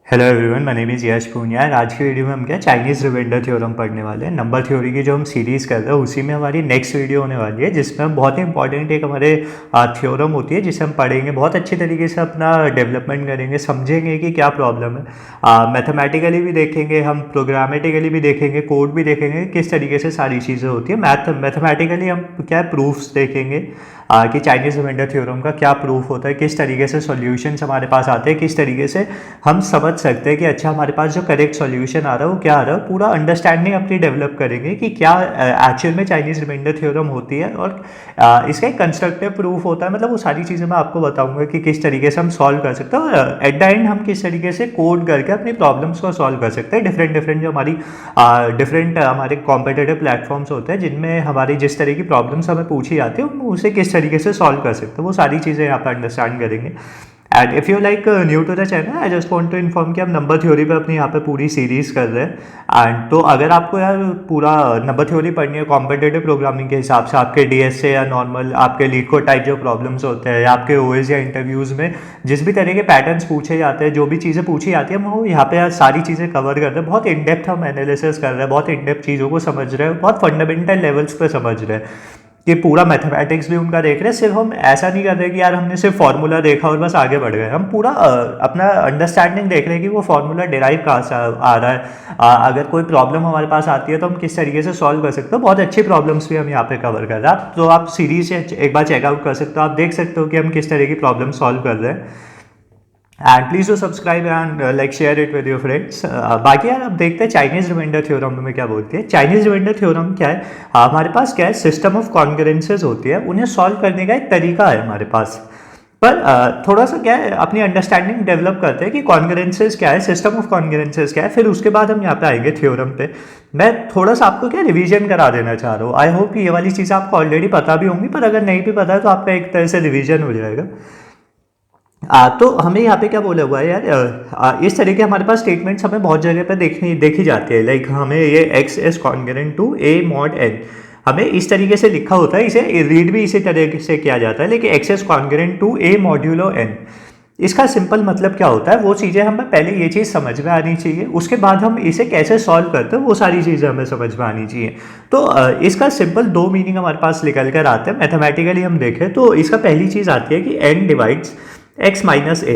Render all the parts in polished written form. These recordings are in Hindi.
Hello everyone, my name is Yash Punia. आज की वीडियो में हम क्या चाइनीज़ रिमाइंडर थ्योरम पढ़ने वाले हैं। नंबर थ्योरी की जो हम सीरीज़ कर रहे हैं उसी में हमारी नेक्स्ट वीडियो होने वाली है, जिसमें हम बहुत ही इंपॉर्टेंट एक हमारे थ्योरम होती है जिसे हम पढ़ेंगे, बहुत अच्छी तरीके से अपना डेवलपमेंट करेंगे, समझेंगे कि क्या प्रॉब्लम है। मैथमेटिकली भी देखेंगे, हम प्रोग्रामेटिकली भी देखेंगे, कोड भी देखेंगे, किस तरीके से सारी चीज़ें होती है। मैथमेटिकली हम क्या प्रूफ्स देखेंगे कि चाइनीज़ रिमाइंडर थ्योरम का क्या प्रूफ होता है, किस तरीके से सॉल्यूशंस हमारे पास आते हैं, किस तरीके से हम समझ सकते हैं कि अच्छा हमारे पास जो करेक्ट सॉल्यूशन आ रहा है वो क्या आ रहा है। पूरा अंडरस्टैंडिंग अपनी डेवलप करेंगे कि क्या एक्चुअल में चाइनीज़ रिमाइंडर थ्योरम होती है और इसका एक कंस्ट्रक्टिव प्रूफ होता है। मतलब वो सारी चीज़ें मैं आपको बताऊंगा कि किस तरीके से हम सॉल्व कर सकते हैं और एट द एंड हम किस तरीके से कोड करके अपनी प्रॉब्लम्स को सॉल्व कर सकते हैं। डिफरेंट डिफरेंट जो हमारी डिफरेंट हमारे कॉम्पिटेटिव प्लेटफॉर्म्स होते हैं जिनमें हमारी जिस तरह की प्रॉब्लम्स हमें पूछी जाती है उसे किस तरीके से सॉल्व कर सकते हैं, वो सारी चीज़ें यहाँ पर अंडरस्टैंड करेंगे। And if you like new to the channel, I just want to inform कि हम नंबर थ्योरी पे अपनी यहाँ पे पूरी सीरीज़ कर रहे हैं। एंड तो अगर आपको यार पूरा नंबर थ्योरी पढ़नी है कॉम्पिटेटिव प्रोग्रामिंग के हिसाब से, आपके डीएस से या नॉर्मल आपके लीड कोड टाइप जो प्रॉब्लम्स होते हैं या आपके ओएस या इंटरव्यूज़ में जिस भी तरह के पैटर्न्स पूछे जाते हैं, जो भी चीज़ें पूछी जाती है, हम वो यहाँ पे यार सारी चीज़ें कवर कर रहे हैं। बहुत इन डेप्थ हम एनालिसिस कर रहे हैं, बहुत इन डेप्थ चीज़ों को समझ रहे हैं, बहुत फंडामेंटल लेवल्स पे समझ रहे हैं कि पूरा मैथमेटिक्स भी उनका देख रहे हैं। सिर्फ हम ऐसा नहीं कर रहे कि यार हमने सिर्फ फार्मूला देखा और बस आगे बढ़ गए। हम पूरा अपना अंडरस्टैंडिंग देख रहे हैं कि वो फार्मूला डिराइव कहाँ से आ रहा है। अगर कोई प्रॉब्लम हमारे पास आती है तो हम किस तरीके से सॉल्व कर सकते हो। बहुत अच्छी प्रॉब्लम्स भी हम यहाँ पे कवर कर रहे हैं, तो आप सीरीज एक बार चेकआउट कर सकते हो। आप देख सकते हो कि हम किस तरह की प्रॉब्लम सॉल्व कर रहे हैं। And please do subscribe and like share it with your friends. बाकी यार अब देखते हैं चाइनीज रिमाइंडर थ्योरम में क्या बोलती है। चाइनीज रिमाइंडर थ्योरम क्या है, हमारे पास क्या है, सिस्टम ऑफ कॉन्करेंसेज होती है, उन्हें सॉल्व करने का एक तरीका है हमारे पास। पर थोड़ा सा क्या है, अपनी अंडरस्टैंडिंग डेवलप करते हैं कि कॉन्करेंसेज क्या है, सिस्टम ऑफ कॉन्करेंसेज क्या है, फिर उसके बाद हम यहाँ पे आएंगे थ्योरम पे। मैं थोड़ा सा आपको क्या रिवीजन करा देना चाह रहा हूँ। आई होप ये वाली चीज़ आपको ऑलरेडी पता भी होंगी, पर अगर नहीं भी पता है तो आपका एक तरह से रिवीजन हो जाएगा। तो हमें यहाँ पे क्या बोला हुआ है यार, इस तरह के हमारे पास स्टेटमेंट्स हमें बहुत जगह पे देखी जाती है। लाइक हमें ये x is congruent to a mod n, हमें इस तरीके से लिखा होता है, इसे रीड भी इसी तरीके से किया जाता है, लेकिन x is congruent to a modulo n। इसका सिंपल मतलब क्या होता है, वो चीज़ें हमें पहले ये चीज़ समझ में आनी चाहिए, उसके बाद हम इसे कैसे सॉल्व करते हैं वो सारी चीज़ें हमें समझ में आनी चाहिए। तो इसका सिंपल दो मीनिंग हमारे पास निकल कर आते हैं। मैथमेटिकली हम देखें तो इसका पहली चीज़ आती है कि n डिवाइड्स x माइनस ए।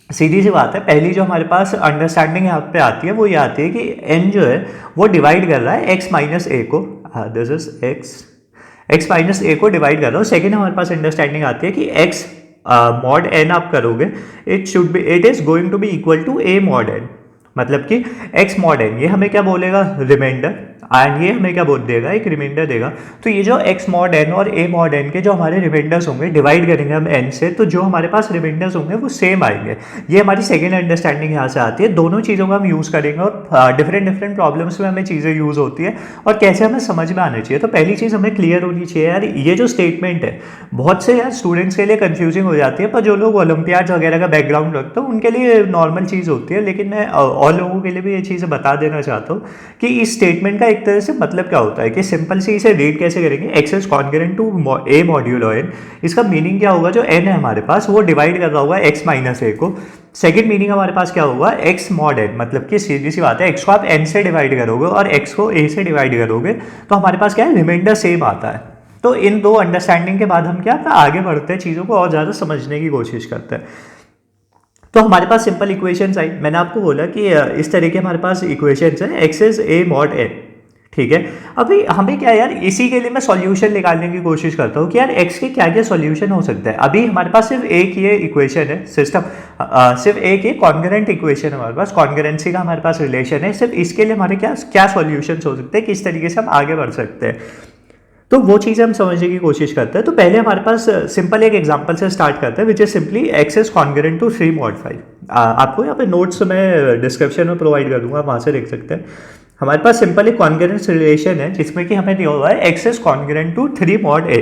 सीधी सी बात है, पहली जो हमारे पास अंडरस्टैंडिंग यहाँ पे आती है वो ये आती है कि n जो है वो डिवाइड कर रहा है x माइनस ए को। दिस इज x माइनस ए को डिवाइड कर रहा हूँ। सेकेंड हमारे पास अंडरस्टैंडिंग आती है कि x मॉड n आप करोगे, it is going to be equal to a mod n। मतलब कि x मॉड n ये हमें क्या बोलेगा, रिमाइंडर, एंड ये हमें क्या बोल देगा, एक रिमाइंडर देगा। तो ये जो x मॉड n और a मॉड n के जो हमारे रिमाइंडर्स होंगे, डिवाइड करेंगे हम n से, तो जो हमारे पास रिमाइंडर्स होंगे वो सेम आएंगे। ये हमारी सेकेंड अंडरस्टैंडिंग यहाँ से आती है। दोनों चीज़ों को हम यूज़ करेंगे और डिफरेंट डिफरेंट प्रॉब्लम्स में हमें चीज़ें यूज़ होती है और कैसे हमें समझ में आना चाहिए। तो पहली चीज़ हमें क्लियर होनी चाहिए यार, ये जो स्टेटमेंट है बहुत से यार स्टूडेंट्स के लिए कन्फ्यूजिंग हो जाती है, पर जो लोग ओलंपियाड्स वगैरह का बैकग्राउंड रखते हैं उनके लिए नॉर्मल चीज़ होती है। लेकिन मैं और लोगों के लिए भी ये चीज़ें बता देना चाहता हूँ कि इस स्टेटमेंट का एक तरह से मतलब क्या होता है, कि सिंपल से इसे रीड कैसे करेंगे, x is congruent to a modulo n। इसका मीनिंग क्या होगा, जो n है हमारे पास वो डिवाइड कर रहा होगा x माइनस a को। सेकेंड मीनिंग हमारे पास क्या होगा, x मॉड n, मतलब कि सीधी सी बात है, x को आप n से डिवाइड करोगे और x को a से डिवाइड करोगे तो हमारे पास क्या है, रिमाइंडर सेम आता है। तो इन दो अंडरस्टैंडिंग के बाद हम क्या आगे बढ़ते हैं, चीज़ों को और ज़्यादा समझने की कोशिश करते हैं। तो हमारे पास सिंपल इक्वेशंस आई, मैंने आपको बोला कि इस तरह के हमारे पास इक्वेशंस हैं, x is a mod n। ठीक है, अभी हमें क्या यार, इसी के लिए मैं सॉल्यूशन निकालने की कोशिश करता हूँ कि यार x के क्या क्या सॉल्यूशन हो सकता है। अभी हमारे पास सिर्फ एक ये इक्वेशन है, सिस्टम सिर्फ एक ही कॉन्ग्रुएंट इक्वेशन है हमारे पास, कॉन्ग्रुएंसी का हमारे पास रिलेशन है। सिर्फ इसके लिए हमारे क्या क्या सॉल्यूशंस हो सकते हैं, किस तरीके से हम आगे बढ़ सकते हैं, तो वो चीज़ें हम समझने की कोशिश करते हैं। तो पहले हमारे पास सिंपल एक एग्जांपल से स्टार्ट करते हैं, which is simply x is congruent to 3 mod 5। आपको यहाँ पे नोट्स मैं डिस्क्रिप्शन में प्रोवाइड कर दूंगा, वहाँ से देख सकते हैं। हमारे पास सिंपल एक कॉन्ग्रुएंस रिलेशन है जिसमें कि हमें दिया हुआ है x is congruent to 3 mod a।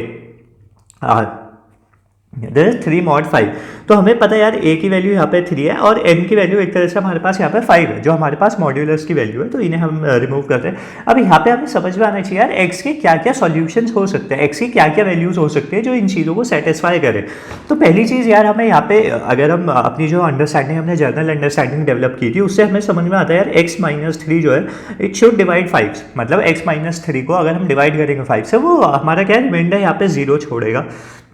There is 3 mod 5। तो हमें पता है यार ए की वैल्यू यहाँ पे 3 है और एन की वैल्यू एक तरह से हमारे पास यहाँ पे 5 है, जो हमारे पास मॉड्यूलस की वैल्यू है, तो इन्हें हम रिमूव करते हैं। अब यहाँ पे हमें समझ में आना चाहिए यार एक्स के क्या क्या सॉल्यूशंस हो सकते हैं, एक्स की क्या क्या वैल्यूज हो सकती है जो इन चीज़ों को सेटिस्फाई करे। तो पहली चीज़ यार हमें यहाँ पे अगर हम अपनी जो अंडरस्टैंडिंग हमने जनरल अंडरस्टैंडिंग डेवलप की थी उससे हमें समझ में आता है यार एक्स माइनस 3 जो है इट शुड डिवाइड 5, मतलब एक्स माइनस 3 को अगर हम डिवाइड करेंगे 5 से वो हमारा क्या है रिमाइंडर यहाँ पे 0 छोड़ेगा।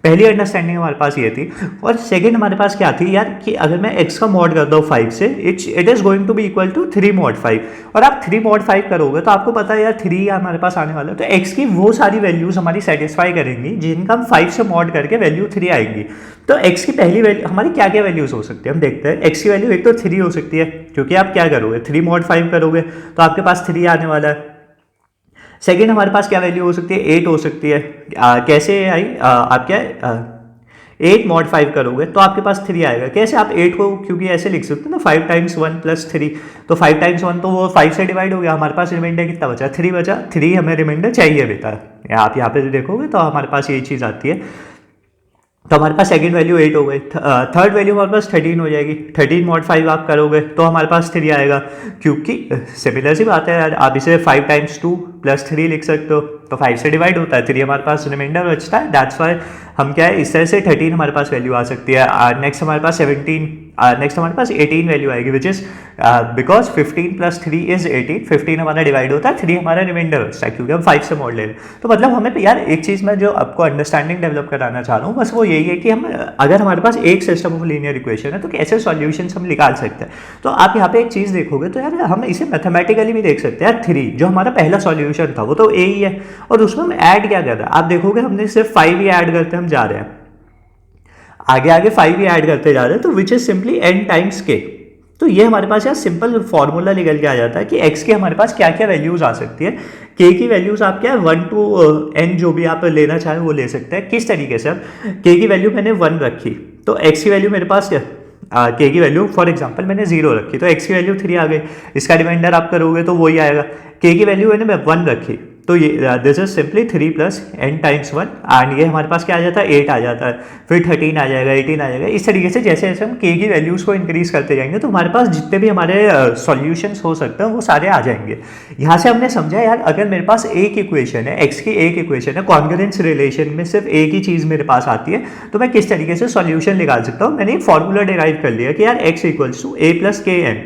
पहली अंडरस्टैंडिंग हमारे पास ये थी। और सेकंड हमारे पास क्या थी यार कि अगर मैं x का मॉड करता हूँ 5 से it is going to be equal to 3 mod 5, और आप 3 mod 5 करोगे तो आपको पता है यार 3 हमारे पास आने वाला है, तो x की वो सारी वैल्यूज हमारी सेटिस्फाई करेंगी जिनका हम 5 से मॉड करके वैल्यू 3 आएंगी। तो x की पहली वैल्यू हमारी क्या क्या वैल्यूज हो सकती है हम देखते हैं। x की वैल्यू एक तो 3 हो सकती है, क्योंकि आप क्या करोगे 3 mod 5 करोगे तो आपके पास 3 आने वाला है। सेकेंड हमारे पास क्या वैल्यू हो सकती है 8 हो सकती है। कैसे आई आप क्या 8 mod 5 करोगे तो आपके पास 3 आएगा। कैसे आप 8 को क्योंकि ऐसे लिख सकते हो ना 5 टाइम्स 1 प्लस 3, तो 5 टाइम्स 1 तो वो 5 से डिवाइड हो गया, हमारे पास रिमाइंडर कितना बचा 3 बचा, 3 हमें रिमाइंडर चाहिए बेटा। आप यहाँ पे देखोगे तो हमारे पास यही चीज़ आती है। तो हमारे पास सेकंड वैल्यू 8 हो गई, थर्ड वैल्यू हमारे पास 13 हो जाएगी। 13 mod 5 आप करोगे तो हमारे पास 3 आएगा, क्योंकि सिमिलर सी बात है यार, आप इसे 5 टाइम्स 2 प्लस 3 लिख सकते हो, तो 5 से डिवाइड होता है, 3 हमारे पास रिमाइंडर बचता है। दैट्स वाई हम क्या है इस तरह से 13 हमारे पास वैल्यू आ सकती है। नेक्स्ट हमारे पास 17, नेक्स्ट हमारे पास 18 वैल्यू आएगी, which is because 15 plus 3 is 18, 15 हमारा डिवाइड होता है, 3 हमारा रिमाइंडर बचता है क्योंकि हम 5 से मोड़ ले रहे हैं। तो मतलब हमें यार एक चीज़ मैं जो आपको अंडरस्टैंडिंग डेवलप कराना चाह रहा हूँ बस वो यही है कि हम अगर हमारे पास एक सिस्टम ऑफ लीनियर इक्वेशन है तो कैसे सॉल्यूशंस हम निकाल सकते हैं। तो आप यहाँ पे एक चीज़ देखोगे तो यार हम इसे मैथमेटिकली भी देख सकते हैं यार। 3 जो हमारा पहला सॉल्यूशन था वो तो ए ही है, और उसमें हम ऐड क्या कर रहे हैं आप देखोगे हमने सिर्फ 5 ही ऐड करते हम जा रहे हैं, आगे आगे 5 ही ऐड करते जा रहे हैं, तो विच is simply n times k। तो ये हमारे पास यार सिंपल फॉर्मूला निकल के आ जाता है कि x के हमारे पास क्या क्या वैल्यूज आ सकती है। k की वैल्यूज आप क्या 1 to n जो भी आप लेना चाहें वो ले सकते हैं। किस तरीके से अब k की वैल्यू मैंने 1 रखी तो x की वैल्यू मेरे पास k की वैल्यू फॉर एग्जांपल मैंने 0 रखी तो x की वैल्यू 3 आ गई, इसका रिमाइंडर आप करोगे तो वही आएगा। k की वैल्यू मैंने 1 रखी तो ये this is simply 3 plus n times 1, and ये हमारे पास क्या आ जाता है 8 आ जाता है, फिर 13 आ जाएगा, 18 आ जाएगा। इस तरीके से जैसे जैसे हम k की वैल्यूज़ को इंक्रीज करते जाएंगे तो हमारे पास जितने भी हमारे सॉल्यूशंस हो सकते हैं वो सारे आ जाएंगे। यहाँ से हमने समझा यार अगर मेरे पास एक इक्वेशन है x की एक इक्वेशन है कॉन्ग्रुएंस रिलेशन में सिर्फ एक ही चीज़ मेरे पास आती है तो मैं किस तरीके से सॉल्यूशन निकाल सकता हूँ। मैंने एक फॉर्मूला डिराइव कर लिया कि यार x equals to a plus k n.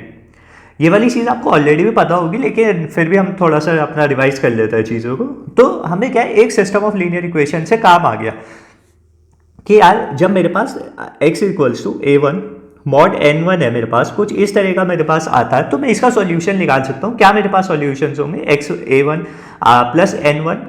ये वाली चीज़ आपको ऑलरेडी भी पता होगी लेकिन फिर भी हम थोड़ा सा अपना रिवाइज कर लेते हैं चीज़ों को। तो हमें क्या है एक सिस्टम ऑफ लीनियर इक्वेशन से काम आ गया कि यार जब मेरे पास x equals to a1 mod n1 है मेरे पास, कुछ इस तरह का मेरे पास आता है तो मैं इसका सॉल्यूशन निकाल सकता हूँ। क्या मेरे पास सॉल्यूशंस होंगे x a1 plus n1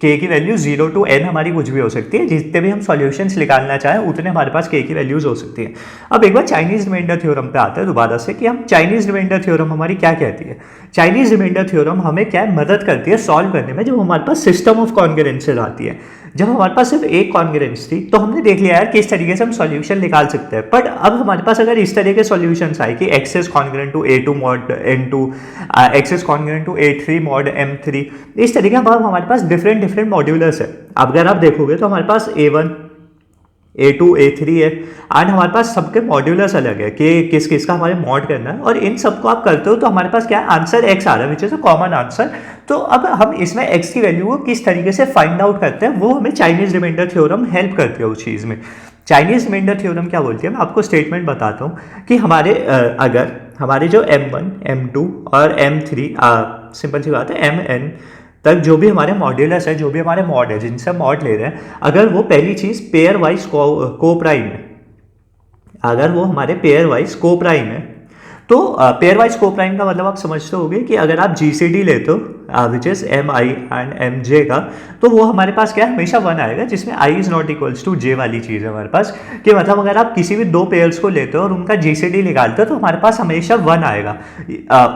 k की वैल्यू 0 to n हमारी कुछ भी हो सकती है, जितने भी हम सॉल्यूशंस निकालना चाहें उतने हमारे पास k की वैल्यूज हो सकती है। अब एक बार चाइनीज रिमाइंडर थ्योरम पे आते हैं दोबारा से कि हम चाइनीज रिमाइंडर थ्योरम हमारी क्या कहती है। चाइनीज रिमाइंडर थ्योरम हमें क्या मदद करती है सॉल्व करने में जब हमारे पास सिस्टम ऑफ कॉन्ग्रुएंसेस आती है। जब हमारे पास सिर्फ एक कॉन्ग्रुएंस थी तो हमने देख लिया यार किस तरीके से हम सॉल्यूशन निकाल सकते हैं, बट अब हमारे पास अगर इस तरह के सॉल्यूशंस आए कि x is congruent to a2 mod n2, x is congruent to a3 mod m3, इस तरीके अब हमारे पास डिफरेंट मॉड्यूलर्स है। अब अगर आप देखोगे तो हमारे पास a1 a2 a3 है एंड हमारे पास सबके मॉड्यूलर्स अलग है कि किस किस का हमारे मॉड करना है, और इन सबको आप करते हो तो हमारे पास क्या आंसर x आ रहा है which is a common answer. तो अब हम इसमें x की वैल्यू को किस तरीके से फाइंड आउट करते हैं वो हमें चाइनीज रिमाइंडर थ्योरम हेल्प करती है उस चीज़ में। चाइनीज रिमाइंडर थ्योरम क्या बोलती है मैं आपको स्टेटमेंट बताता हूँ कि हमारे अगर हमारे जो m1 m2 और m3 सिंपल सी बात है mn तक जो भी हमारे मॉड्यूलस है जो भी हमारे मॉड है जिनसे हम मॉड ले रहे हैं, अगर वो पहली चीज़ पेयर वाइज को प्राइम है, अगर वो हमारे पेयर वाइज को प्राइम है तो पेयर वाइज को प्राइम का मतलब आप समझते होंगे कि अगर आप GCD लेते हो which is mi and mj का तो वो हमारे पास क्या है हमेशा 1 आएगा, जिसमें i is not equals to j वाली चीज़ है हमारे पास कि मतलब अगर आप किसी भी दो पेयर्स को लेते हो और उनका GCD निकालते हो तो हमारे पास हमेशा 1 आएगा।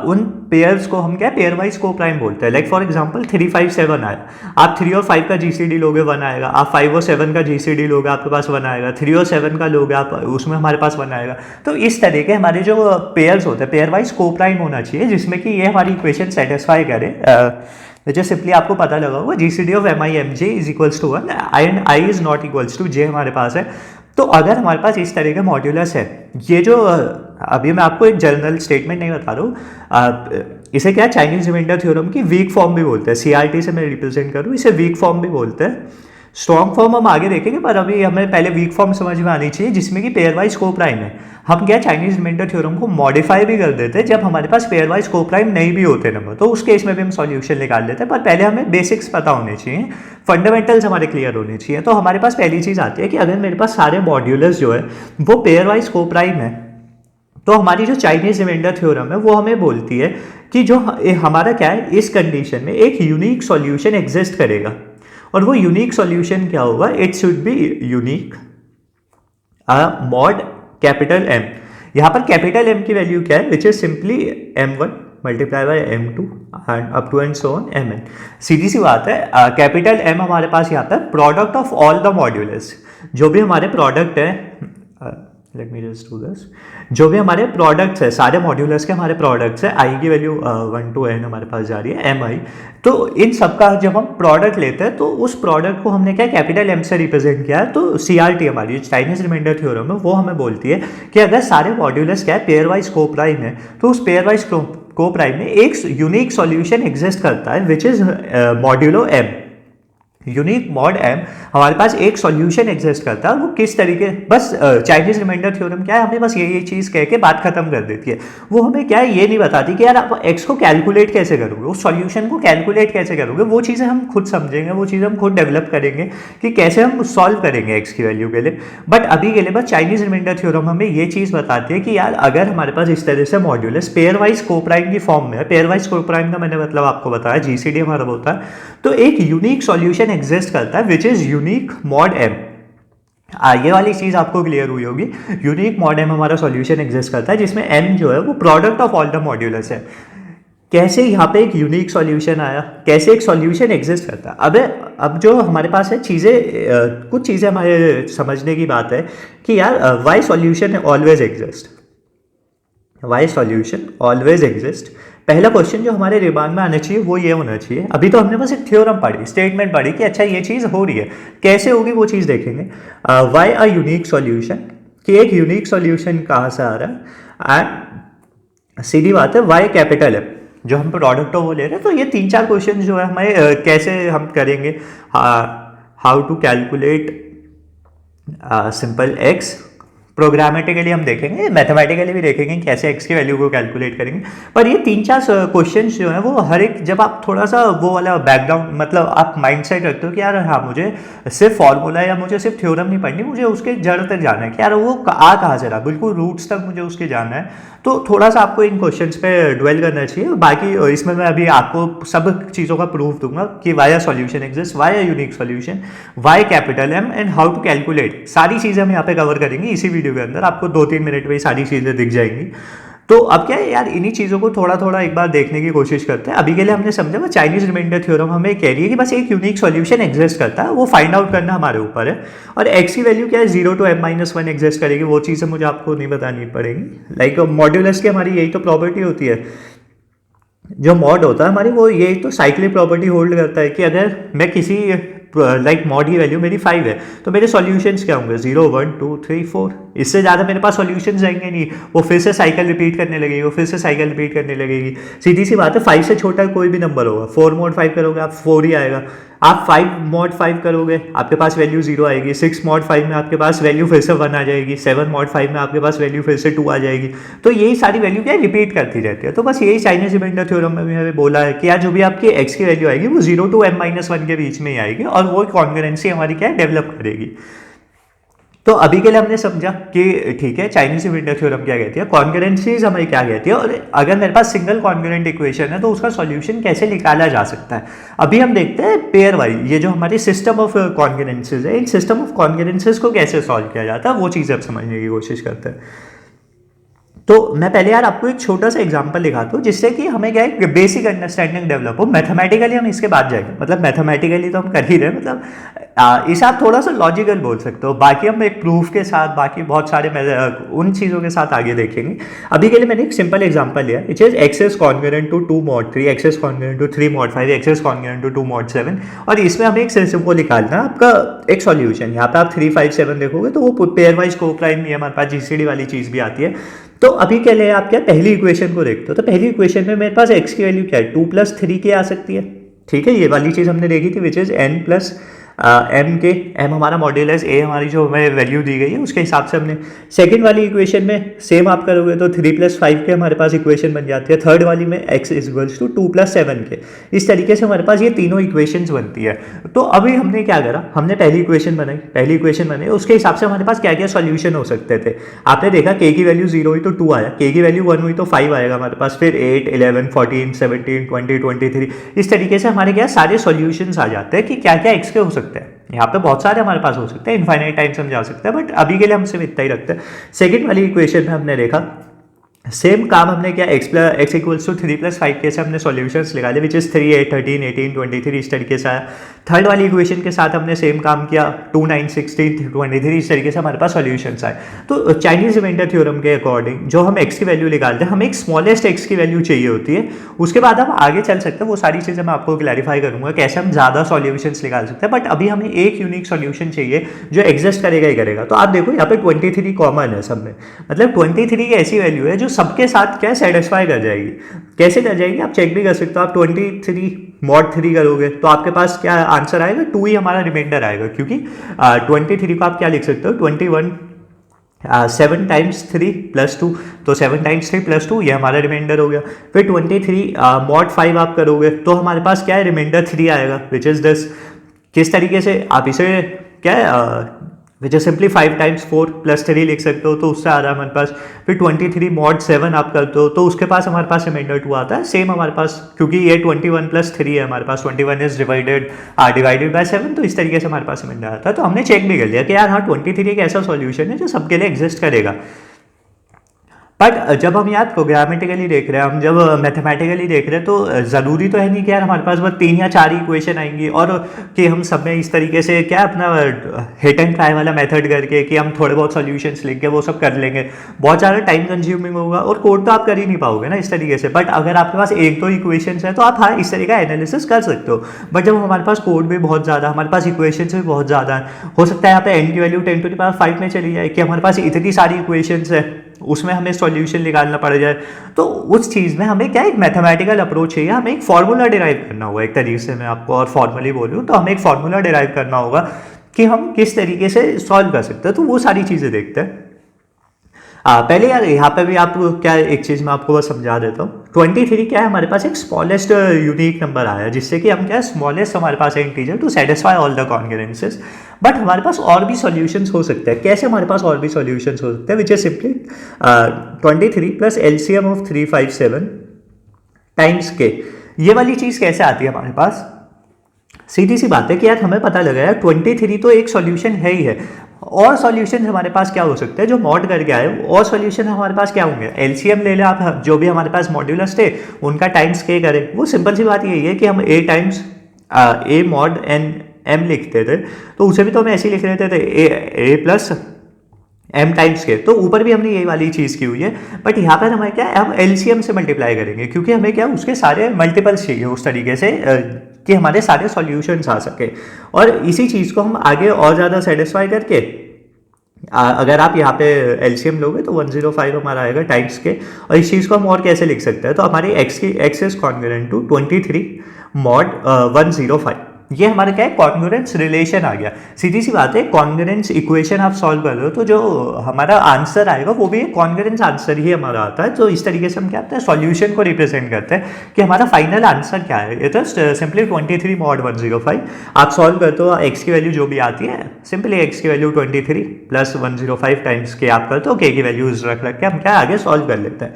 उन पेयर्स को हम क्या पेयर वाइज को प्राइम बोलते हैं। लाइक फॉर एग्जांपल 3 5 7 आया, आप 3 और 5 का GCD लोगे 1 आएगा, आप 5 और 7 का GCD लोगे आपके पास 1 आएगा, 3 और 7 का लोगे आप उसमें हमारे पास 1 आएगा। तो इस तरह के हमारे जो पेयर्स होते हैं पेयर वाइज को प्राइम होना चाहिए जिसमें कि ये हमारी इक्वेशन सेटिस्फाई करे। जो सिंपली आपको पता लगा होगा GCD of MI is equals to 1 and I is not equals to J हमारे पास है। तो अगर हमारे पास इस तरह का मॉड्यूलस है, ये जो अभी मैं आपको एक जनरल स्टेटमेंट नहीं बता रहा हूँ, इसे क्या चाइनीज रिमाइंडर थ्योरम की वीक फॉर्म भी बोलते हैं, CRT से मैं रिप्रेजेंट करूँ, इसे वीक फॉर्म भी बोलते हैं। स्ट्रॉन्ग फॉर्म हम आगे देखेंगे, पर अभी हमें पहले वीक फॉर्म समझ में आनी चाहिए, जिसमें कि पेयर वाइज को प्राइम है। हम क्या चाइनीज रिमाइंडर थ्योरम को मॉडिफाई भी कर देते हैं जब हमारे पास पेयर वाइज को प्राइम नहीं भी होते नंबर, तो उस केस में भी हम सॉल्यूशन निकाल लेते हैं। पर पहले हमें बेसिक्स पता होने चाहिए, फंडामेंटल्स हमारे क्लियर होने चाहिए। तो हमारे पास पहली चीज़ आती है कि अगर मेरे पास सारे मॉड्यूलस जो है वो पेयर वाइज को प्राइम है, तो हमारी जो चाइनीज रिमाइंडर थ्योरम है वो हमें बोलती है कि जो हमारा क्या है, इस कंडीशन में एक यूनिक सॉल्यूशन एग्जिस्ट करेगा। और वो यूनिक सॉल्यूशन क्या होगा, it should be unique mod capital M। यहाँ पर कैपिटल M की वैल्यू क्या है, which is simply M1 multiply by M2 and up to and so on Mn। सीधी सी बात है, कैपिटल M हमारे पास यहाँ पर product of all the modulus, जो भी हमारे प्रोडक्ट है, let me just do this, जो भी हमारे प्रोडक्ट्स है, सारे मॉड्यूलस के हमारे प्रोडक्ट्स है, I की वैल्यू 1 to N हमारे पास जा रही है MI। तो इन सबका जब हम प्रोडक्ट लेते हैं तो उस प्रोडक्ट को हमने क्या कैपिटल M से रिप्रेजेंट किया है। तो CRT हमारी चाइनीज रिमाइंडर थ्योरम है वो हमें बोलती है कि अगर सारे मॉड्यूलस क्या है पेयर वाइज को प्राइम है, तो उस पेयर वाइज को प्राइम में एक यूनिक सॉल्यूशन एग्जिस्ट करता है, which is modulo M। Unique mod M हमारे पास एक सॉल्यूशन एग्जिस्ट करता है। वो किस तरीके, बस चाइनीज रिमाइंडर थ्योरम क्या है, हमें बस ये चीज़ कह के बात खत्म कर देती है। वो हमें क्या है ये नहीं बताती कि यार आप x को कैलकुलेट कैसे करोगे, उस सॉल्यूशन को कैलकुलेट कैसे करोगे। वो चीज़ें हम खुद समझेंगे, वो चीज़ें हम खुद डेवलप करेंगे कि कैसे हम सॉल्व करेंगे x की वैल्यू के लिए। बट अभी के लिए बस चाइनीज रिमाइंडर थ्योरम हमें ये चीज़ बताती है कि यार अगर हमारे पास इस तरह से मॉड्यूलस पेयर वाइज को प्राइम की फॉर्म में है, पेयर वाइज को प्राइम का मैंने मतलब आपको बताया GCD हमारा होता है, तो एक यूनिक सॉल्यूशन एग्जिस्ट करता है which is unique mod M। ये वाली चीज आपको क्लियर हुई होगी, यूनिक मॉड M हमारा सॉल्यूशन एग्जिस्ट करता है जिसमें M जो है वो product of all the modulus है। कैसे यहाँ पे एक यूनिक सॉल्यूशन आया, कैसे एक सॉल्यूशन एग्जिस्ट करता है। अब जो हमारे पास है चीज़ें, कुछ चीज़ें हमारे समझने की बात है कि यार why solution always exist, why solution always exist. पहला क्वेश्चन जो हमारे दिमाग में आना चाहिए वो ये होना चाहिए, अभी तो हमने बस एक थ्योरम पढ़ी, स्टेटमेंट पढ़ी कि अच्छा ये चीज़ हो रही है, कैसे होगी वो चीज़ देखेंगे। वाई अ यूनिक सॉल्यूशन, कि एक यूनिक सॉल्यूशन कहाँ से आ रहा है, एंड सीधी बात है वाई कैपिटल है, जो हम प्रोडक्ट वो ले रहे हैं। तो ये 3-4 क्वेश्चन जो है हमें कैसे हम करेंगे, how to calculate simple x, programmatically हम देखेंगे, मैथमेटिकली भी देखेंगे कैसे x की वैल्यू को कैलकुलेट करेंगे। पर ये 3-4 क्वेश्चंस जो हैं वो हर एक, जब आप थोड़ा सा वो वाला बैकग्राउंड, मतलब आप माइंडसेट रखते हो कि यार हाँ मुझे सिर्फ फॉर्मूला या मुझे सिर्फ थ्योरम नहीं पढ़नी, मुझे उसके जड़ तक जाना है कि यार वो कहाँ से रहा, बिल्कुल रूट्स तक मुझे उसके जाना है, तो थोड़ा सा आपको इन क्वेश्चंस पे ड्वेल करना चाहिए। बाकी इसमें मैं अभी आपको सब चीज़ों का प्रूफ दूंगा कि why a solution exist, why a unique solution, why capital M, and how to calculate. सारी चीज़ें हम यहाँ पे कवर करेंगे इसी वीडियो के अंदर, आपको 2-3 मिनट में ही सारी चीज़ें दिख जाएंगी। तो अब क्या है यार, इन्हीं चीज़ों को थोड़ा थोड़ा एक बार देखने की कोशिश करते हैं। अभी के लिए हमने समझा वो चाइनीज रिमाइंडर थ्योरम हमें कह रही है कि बस एक यूनिक सॉल्यूशन एग्जिस्ट करता है, वो फाइंड आउट करना हमारे ऊपर है। और x की वैल्यू क्या है, 0 to M-1 एग्जिस्ट करेगी, वो चीज़ें मुझे आपको नहीं बतानी पड़ेंगी। लाइक मॉड्यूलस की हमारी यही तो प्रॉपर्टी होती है, जो मॉड होता है हमारी वो यही तो साइक्लिक प्रॉपर्टी होल्ड करता है कि अगर मैं किसी लाइक मॉड की वैल्यू मेरी 5 है तो मेरे सॉल्यूशंस क्या होंगे, 0, 1, 2, 3, 4, इससे ज़्यादा मेरे पास सॉल्यूशंस जाएंगे नहीं, वो फिर से साइकिल रिपीट करने लगेगी, वो फिर से साइकिल रिपीट करने लगेगी। सीधी सी बात है, 5 से छोटा कोई भी नंबर होगा, 4 mod 5 करोगे आप 4 ही आएगा, आप 5 mod 5 करोगे आपके पास वैल्यू 0 आएगी, 6 mod 5 में आपके पास वैल्यू फिर से 1 आ जाएगी, 7 mod 5 में आपके पास वैल्यू फिर से 2 आ जाएगी। तो यही सारी वैल्यू क्या है, रिपीट करती रहती है। तो बस यही चाइनीज रिमाइंडर थ्योरम में भी बोला है कि यार जो भी आपकी x की वैल्यू आएगी वो 0 to M-1 के बीच में ही आएगी, और वो कॉन्करेंसी हमारी क्या है, डेवलप करेगी। तो अभी के लिए हमने समझा कि ठीक है चाइनीज रिमाइंडर थ्योरम क्या कहती है, कॉन्करेंसीज हमें क्या कहती है, और अगर मेरे पास सिंगल कॉन्करेंट इक्वेशन है तो उसका सॉल्यूशन कैसे निकाला जा सकता है। अभी हम देखते हैं पेयर वाइज, ये जो हमारी सिस्टम ऑफ कॉन्करेंसीज है, इन सिस्टम ऑफ कॉन्करेंसीज को कैसे सॉल्व किया जाता है वो चीज़ अब समझने की कोशिश करते हैं। तो मैं पहले यार आपको एक छोटा सा एग्जांपल दिखाता हूँ जिससे कि हमें क्या है बेसिक अंडरस्टैंडिंग डेवलप हो। मैथमेटिकली हम इसके बाद जाएंगे, मतलब मैथमेटिकली तो हम कर ही रहे हैं, मतलब इसे आप थोड़ा सा लॉजिकल बोल सकते हो, बाकी हम एक प्रूफ के साथ, बाकी बहुत सारे उन चीज़ों के साथ आगे देखेंगे। अभी के लिए मैंने एक सिंपल एग्जांपल लिया, it is x is congruent to 2 mod 3, x is congruent to 3 mod 5, x is congruent to 2 mod 7, और इसमें हमें एक सिस्टम को निकालना आपका एक सॉल्यूशन। यहाँ पे आप 3 5 7 देखोगे तो वो पेयर वाइज कोप्राइम नहीं है, हमारे पास जीसीडी वाली चीज़ भी आती है। तो अभी के लिए आप क्या पहली इक्वेशन को देखते हो, तो पहली इक्वेशन में मेरे पास एक्स की वैल्यू क्या है, 2+3 की आ सकती है। ठीक है, ये वाली चीज़ हमने देखी थी, which is n plus m के, एम हमारा मॉड्यूलस, ए हमारी जो हमें वैल्यू दी गई है उसके हिसाब से हमने सेकंड वाली इक्वेशन में सेम आप करोगे तो 3+5 के हमारे पास इक्वेशन बन जाती है। थर्ड वाली में x इक्वल्स टू 2+7 के, इस तरीके से हमारे पास ये तीनों इक्वेशंस बनती है। तो अभी हमने क्या करा, हमने पहली इक्वेशन बनाई, उसके हिसाब से हमारे पास क्या क्या सॉल्यूशन हो सकते थे। आपने देखा k की वैल्यू 0 हुई तो 2 आया, k की वैल्यू 1 हुई तो 5 आएगा हमारे पास, फिर 8 11 14 17 20 23, इस तरीके से हमारे क्या सारे सॉल्यूशंस आ जाते हैं कि क्या क्या x के हो सकते हैं। यहाँ पे बहुत सारे हमारे पास हो सकते हैं, इनफाइनाइट टाइम से हम जा सकते हैं, बट अभी के लिए हम सिर्फ इतना ही रखते हैं। सेकंड वाली इक्वेशन में हमने देखा सेम काम हमने क्या x इक्वल्स टू 3+5 के से हमने सॉल्यूशंस निकाले, विच इज 3 8 13 18 23, इस तरीके से आया। थर्ड वाली इक्वेशन के साथ हमने सेम काम किया, 2 9 16 23, इस तरीके से हमारे पास सॉल्यूशंस आए। तो चाइनीज रिमाइंडर थ्योरम के अकॉर्डिंग जो हम x की वैल्यू निकालते हैं, हमें एक स्मॉलेस्ट x की वैल्यू चाहिए होती है, उसके बाद हम आगे चल सकते हैं। वो सारी चीज़ें मैं आपको क्लैरिफाई करूंगा कैसे हम ज़्यादा सॉल्यूशंस निकाल सकते हैं, बट अभी हमें एक यूनिक सॉल्यूशन चाहिए जो एग्जिस्ट करेगा ही करेगा। तो आप देखो यहाँ पे 23 कॉमन है सब में, मतलब 23 की ऐसी वैल्यू है जो सबके साथ क्या सेटिस्फाई कर जाएगी। कैसे कर जाएगी आप चेक भी कर सकते हो, आप 23 mod 3 करोगे तो आपके पास क्या आंसर आएगा, 2 ही हमारा रिमाइंडर आएगा, क्योंकि 23 को आप क्या लिख सकते हो, 21 7 टाइम्स 3 + 2, तो 7 टाइम्स 3 + 2 ये हमारा रिमाइंडर हो गया। फिर 23 mod 5 आप करोगे तो हमारे पास क्या है, रिमाइंडर 3 आएगा, विच इज 10। किस तरीके से आप इसे क्या है विच इज सिंपली 5 टाइम्स 4 + 3 लिख सकते हो, तो उससे आ रहा है हमारे पास। फिर 23 mod 7 आप करते हो तो उसके पास हमारे पास रिमाइंडर 2 आता है। सेम हमारे पास, क्योंकि ये 21 + 3 है हमारे पास, 21 इज डिवाइडेड बाय 7, तो इस तरीके से हमारे पास रिमाइंडर आता है। तो हमने चेक भी कर लिया कि यार हाँ 23 एक ऐसा सॉल्यूशन है जो सबके लिए एग्जिस्ट करेगा। बट जब हम यार प्रोग्रामेटिकली देख रहे हैं, हम जब मैथमेटिकली देख रहे हैं, तो ज़रूरी तो है नहीं कि यार हमारे पास बस 3 या 4 इक्वेशन आएंगी और कि हम सब में इस तरीके से क्या अपना हिट एंड ट्राई वाला मेथड करके कि हम थोड़े बहुत सॉल्यूशंस लेके वो सब कर लेंगे। बहुत ज़्यादा टाइम कंज्यूमिंग होगा और कोड तो आप कर ही नहीं पाओगे ना इस तरीके से। बट अगर आपके पास 1-2 इक्वेशंस है तो आप हाँ इस तरीके का एनालिसिस कर सकते हो। बट जब हमारे पास कोड भी बहुत ज़्यादा, हमारे पास इक्वेशंस भी बहुत ज़्यादा है, हो सकता है यहाँ पे n की वैल्यू 10⁵ में चली जाए कि हमारे पास इतनी सारी इक्वेशंस है, उसमें हमें सॉल्यूशन निकालना पड़ जाए। तो उस चीज़ में हमें क्या एक मैथमेटिकल अप्रोच चाहिए, हमें एक फॉर्मूला डिराइव करना होगा। एक तरीके से मैं आपको और फॉर्मली बोलूँ तो हमें एक फॉर्मूला डिराइव करना होगा कि हम किस तरीके से सॉल्व कर सकते हैं। तो वो सारी चीज़ें देखते हैं। पहले यार यहाँ पे भी आप क्या एक चीज़ मैं आपको बस समझा देता हूँ। 23 क्या है, हमारे पास एक स्मॉलेस्ट यूनिक नंबर आया जिससे कि हम क्या स्मॉलेस्ट हमारे पास है integer to satisfy all the congruences. But हमारे पास और भी सॉल्यूशंस हो सकते हैं। कैसे हमारे पास और भी सॉल्यूशंस हो सकते हैं, which is simply 23 + LCM of 3 5 7 times के। ये वाली चीज़ कैसे आती है हमारे पास, सीधी सी बात है कि यार हमें पता लगा यार 23 तो एक सॉल्यूशन है ही है, और सॉल्यूशन हमारे पास क्या हो सकते हैं जो मॉड करके आए, और सॉल्यूशन हमारे पास क्या होंगे। एलसीएम ले लें आप, जो भी हमारे पास मॉड्यूलस थे उनका टाइम्स के करें। वो सिंपल सी बात यही है कि हम a times a mod n m लिखते थे, तो उसे भी तो हम ऐसे ही लिख लेते थे a + m टाइम्स के। तो ऊपर भी हमने यही वाली चीज़ की हुई है, बट यहाँ पर हमें क्या है, हम एलसीएम से मल्टीप्लाई करेंगे, क्योंकि हमें क्या उसके सारे मल्टीपल्स चाहिए उस तरीके से कि हमारे सारे सॉल्यूशंस आ सके। और इसी चीज़ को हम आगे और ज़्यादा सेटिस्फाई करके अगर आप यहाँ पे एलसीएम लोगे तो 105 हमारा आएगा टाइम्स के। और इस चीज़ को हम और कैसे लिख सकते हैं, तो हमारी x is congruent to 23 mod 105। ये हमारा क्या है, कॉन्ग्रुएंस रिलेशन आ गया। सीधी सी बात है, कॉन्ग्रुएंस इक्वेशन आप सॉल्व कर रहे हो तो जो हमारा आंसर आएगा वो भी एक कॉन्ग्रुएंस आंसर ही हमारा आता है। तो इस तरीके से हम क्या करते हैं, सॉल्यूशन को रिप्रेजेंट करते हैं कि हमारा फाइनल आंसर क्या है। ये तो सिंपली 23 mod 105 आप सॉल्व करते हो, एक्स की वैल्यू जो भी आती है सिंपली एक्स की वैल्यू 23 + 105 टाइम्स के आप करते हो, के की वैल्यूज रख के हम क्या आगे सॉल्व कर लेते हैं।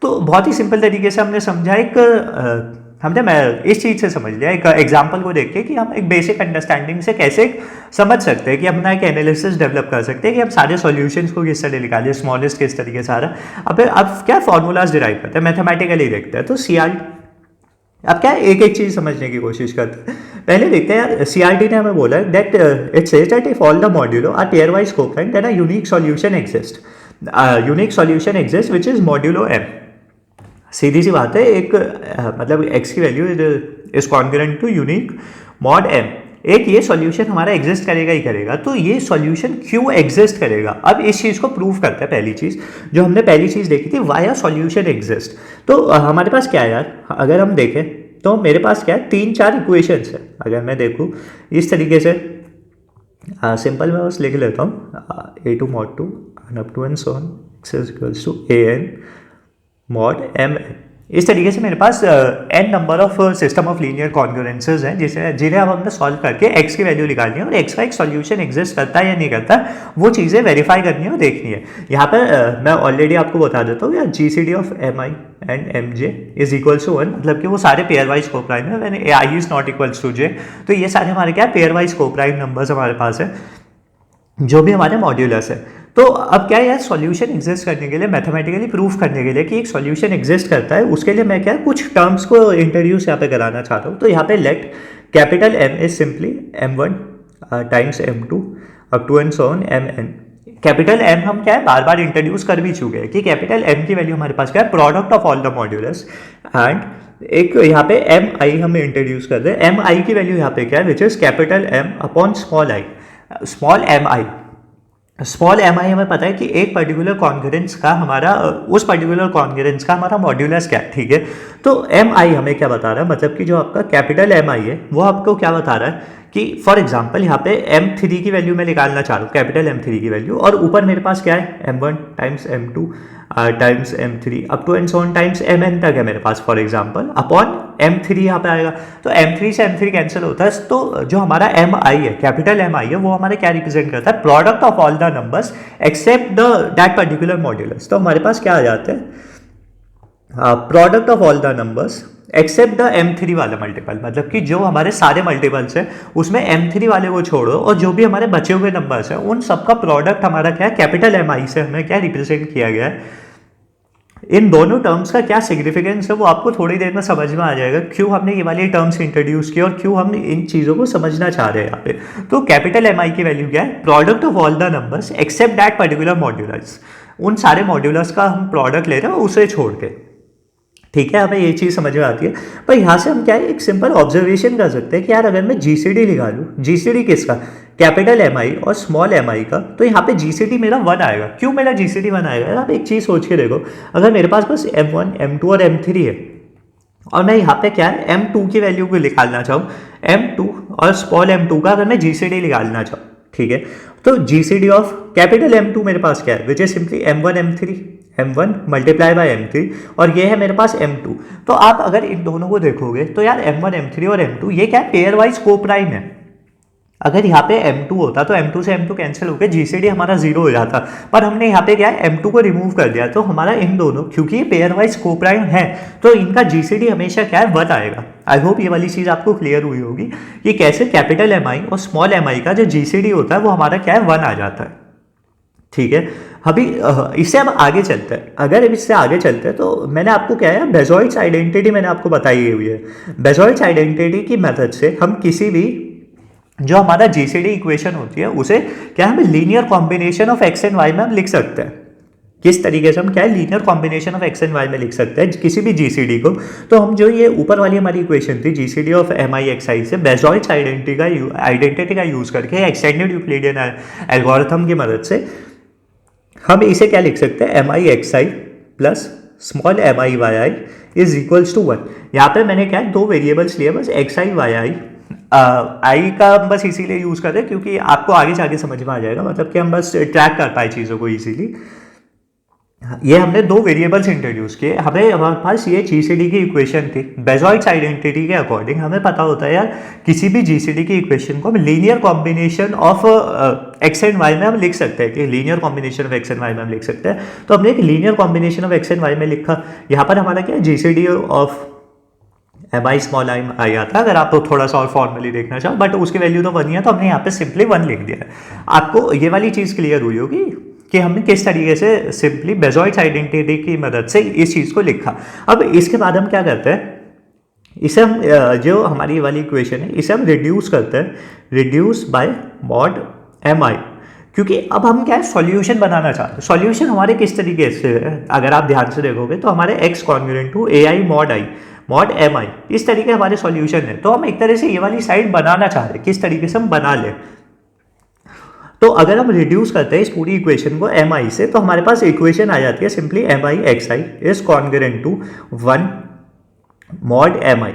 तो बहुत ही सिंपल तरीके से हमने समझा, एक हमने मैं इस चीज़ से समझ लिया एक एग्जांपल को देख के कि हम एक बेसिक अंडरस्टैंडिंग से कैसे समझ सकते हैं कि अपना एक एनालिसिस डेवलप कर सकते हैं कि हम सारे सॉल्यूशंस को किस तरह निकालें, स्मॉलेस्ट किस तरीके से आ रहा है। अब क्या फॉर्मूलाज डिराइव करते हैं, मैथमेटिकली देखते हैं। तो अब क्या है, एक एक चीज़ समझने की कोशिश करते हैं। पहले देखते हैं यार, सीआरटी ने हमें बोला that it says that if all the modulo are pairwise coprime then a unique solution exist, unique solution exist which is modulo m. सीधी सी बात है, एक मतलब x की value is congruent to unique mod m, एक ये सॉल्यूशन हमारा एग्जिस्ट करेगा ही करेगा। तो ये सॉल्यूशन क्यों एग्जिस्ट करेगा, अब इस चीज़ को प्रूव करते हैं। पहली चीज़ जो हमने पहली चीज़ देखी थी, वाई अ सॉल्यूशन एग्जिस्ट। तो हमारे पास क्या है यार, अगर हम देखें तो मेरे पास क्या है, 3-4 इक्वेशंस है। अगर मैं देखूँ इस तरीके से, सिंपल मैं बस लिख लेता हूँ, a two mod two up to n so on x is equals to a n mod m. इस तरीके से मेरे पास n number of system of linear congruences हैं जिन्हें अब हमने सॉल्व करके x की वैल्यू निकालनी है और x का एक सॉल्यूशन एग्जिस्ट करता है या नहीं करता, वो चीज़ें वेरीफाई करनी है और देखनी है। यहाँ पर मैं ऑलरेडी आपको बता देता हूँ यार, GCD of mi and mj is equals to 1, मतलब कि वो सारे पेयर वाइज कोप्राइम है, when i is not equals to j। तो ये सारे हमारे क्या पेयर वाइज कोप्राइम नंबर्स हमारे पास है, जो भी हमारे मॉड्यूलस है। तो अब क्या है यार, सॉल्यूशन एग्जिस्ट करने के लिए, मैथमेटिकली प्रूफ करने के लिए कि एक सॉल्यूशन एग्जिस्ट करता है, उसके लिए मैं क्या कुछ टर्म्स को इंट्रोड्यूस यहाँ पे कराना चाहता हूँ। तो यहाँ पे let capital M is simply m1 times m2 up to and so on mn। Capital M हम क्या है बार बार इंट्रोड्यूस कर भी चुके हैं कि कैपिटल M की वैल्यू हमारे पास क्या है, product of all the modulus. And एक यहाँ पे mi हम इंट्रोड्यूस कर रहे हैं, mi की वैल्यू यहाँ पे क्या है, which is capital M upon small i, small mi। Small m i हमें पता है कि एक पर्टिकुलर कॉन्ग्रुएंस का हमारा, उस पर्टिकुलर कॉन्ग्रुएंस का हमारा मॉड्यूलस क्या है, ठीक है। तो एम आई हमें क्या बता रहा है, मतलब कि जो आपका कैपिटल एम आई है वो आपको क्या बता रहा है कि फॉर एग्जांपल यहाँ पे m3 की वैल्यू मैं निकालना चाह रहा हूँ, कैपिटल m3 की वैल्यू, और ऊपर मेरे पास क्या है m1 times m2 times m3 up to and so on times mn तक है मेरे पास फॉर एग्जांपल, अपॉन m3 यहाँ पे आएगा। तो m3 से m3 कैंसिल होता है, तो जो हमारा mi है, कैपिटल mi है, वो हमारे क्या रिप्रेजेंट करता है, product of all the numbers accept the that particular modulus. तो हमारे पास क्या आ जाता है, product of all the numbers accept the m3 वाला मल्टीपल, मतलब कि जो हमारे सारे मल्टीपल्स हैं उसमें m3 वाले को छोड़ो और जो भी हमारे बचे हुए नंबर्स हैं उन सबका प्रोडक्ट हमारा क्या है, कैपिटल mi से हमें क्या रिप्रेजेंट किया गया है। इन दोनों टर्म्स का क्या सिग्निफिकेंस है वो आपको थोड़ी देर में समझ में आ जाएगा, क्यों हमने ये वाली टर्म्स इंट्रोड्यूस किया और क्यों हम इन चीज़ों को समझना चाह रहे हैं यहाँ पे। तो कैपिटल एम आई की वैल्यू क्या है, product of all the numbers accept that particular modulus, उन सारे मॉड्यूलस का हम प्रोडक्ट ले रहे हैं उसे छोड़ के, ठीक है। हमें ये चीज़ समझ में आती है। पर यहाँ से हम क्या है, एक सिंपल ऑब्जर्वेशन कर सकते हैं कि यार अगर मैं GCD निकालूँ, GCD किसका, कैपिटल mi और स्मॉल mi का, तो यहाँ पे GCD मेरा 1 आएगा। क्यों मेरा GCD 1 आएगा यार, आप एक चीज़ सोच के देखो, अगर मेरे पास बस m1 m2 और m3 है और मैं यहाँ पे क्या है m2 की वैल्यू को निकालना चाहूँ, m2 और स्मॉल m2 का अगर मैं GCD निकालना चाहूँ, ठीक है, तो GCD ऑफ कैपिटल M2 मेरे पास क्या है, which is simply m1 multiply bye m3, और ये है मेरे पास m2। तो आप अगर इन दोनों को देखोगे तो यार m1 m3 और m2 ये क्या है, पेयर वाइज कोप्राइम है। अगर यहाँ पे m2 होता तो m2 से m2 कैंसिल होकर GCD हमारा 0 हो जाता, पर हमने यहाँ पे क्या है m2 को रिमूव कर दिया, तो हमारा इन दोनों, क्योंकि ये पेयर वाइज कोप्राइम है, तो इनका GCD हमेशा क्या है 1 आएगा। आई होप ये वाली चीज़ आपको क्लियर हुई होगी कि कैसे कैपिटल mi और स्मॉल mi का जो GCD होता है वो हमारा क्या है 1 आ जाता है, ठीक है। अभी इससे हम आगे चलते हैं, अगर इससे आगे चलते हैं तो मैंने आपको क्या है, बेजोइट्स आइडेंटिटी मैंने आपको बताई हुई है। बेजोइट्स आइडेंटिटी की मेथड से हम किसी भी जो हमारा GCD इक्वेशन होती है उसे क्या हम linear combination of x and y में हम लिख सकते हैं। किस तरीके से हम क्या है, linear combination of x and y में लिख सकते हैं किसी भी GCD को। तो हम जो ये ऊपर वाली हमारी इक्वेशन थी GCD ऑफ mi xi से बेजोइट्स आइडेंटिटी का यूज करके एक्सटेंडेड यूक्लिडियन एल्गोरिथम की मदद से हम इसे क्या लिख सकते हैं, mi xi plus small mi yi is equals to 1। यहाँ पे मैंने क्या है, दो वेरिएबल्स लिए बस, xi yi आई का हम बस इसीलिए यूज़ कर रहे हैं क्योंकि आपको आगे जाके समझ में आ जाएगा, मतलब कि हम बस ट्रैक कर पाए चीज़ों को इजीली। ये हमने दो वेरिएबल्स इंट्रोड्यूस किए, हमारे पास ये GCD की इक्वेशन थी। बेजोइट्स आइडेंटिटी के अकॉर्डिंग हमें पता होता है यार, किसी भी GCD की इक्वेशन को हम linear combination of x and y में हम लिख सकते हैं, कि linear combination of x and y में हम लिख सकते हैं। तो हमने एक linear combination of x and y में लिखा, यहाँ पर हमारा क्या है, GCD of mi small I आता है, अगर आप तो थोड़ा सा और फॉर्मली देखना चाहो, बट उसकी वैल्यू तो 1 ही है, तो हमने यहाँ पे सिंपली 1 लिख दिया है। आपको ये वाली चीज़ क्लियर हुई होगी कि हमने किस तरीके से सिंपली बेजोइट्स आइडेंटिटी की मदद से इस चीज़ को लिखा। अब इसके बाद हम क्या करते हैं इसे हम जो हमारी वाली इक्वेशन है इसे हम रिड्यूस करते हैं, रिड्यूस बाय मॉड एम आई, क्योंकि अब हम क्या है सॉल्यूशन बनाना चाहते हैं। सॉल्यूशन हमारे किस तरीके से है, अगर आप ध्यान से देखोगे तो हमारे x congruent to a i mod m i, इस तरीके हमारे सॉल्यूशन है। तो हम एक तरह से ये वाली साइड बनाना चाह रहे हैं, किस तरीके से हम बना लें। तो अगर हम रिड्यूस करते हैं इस पूरी इक्वेशन को एम आई से, तो हमारे पास इक्वेशन आ जाती है simply m i x i is congruent to 1 mod m i.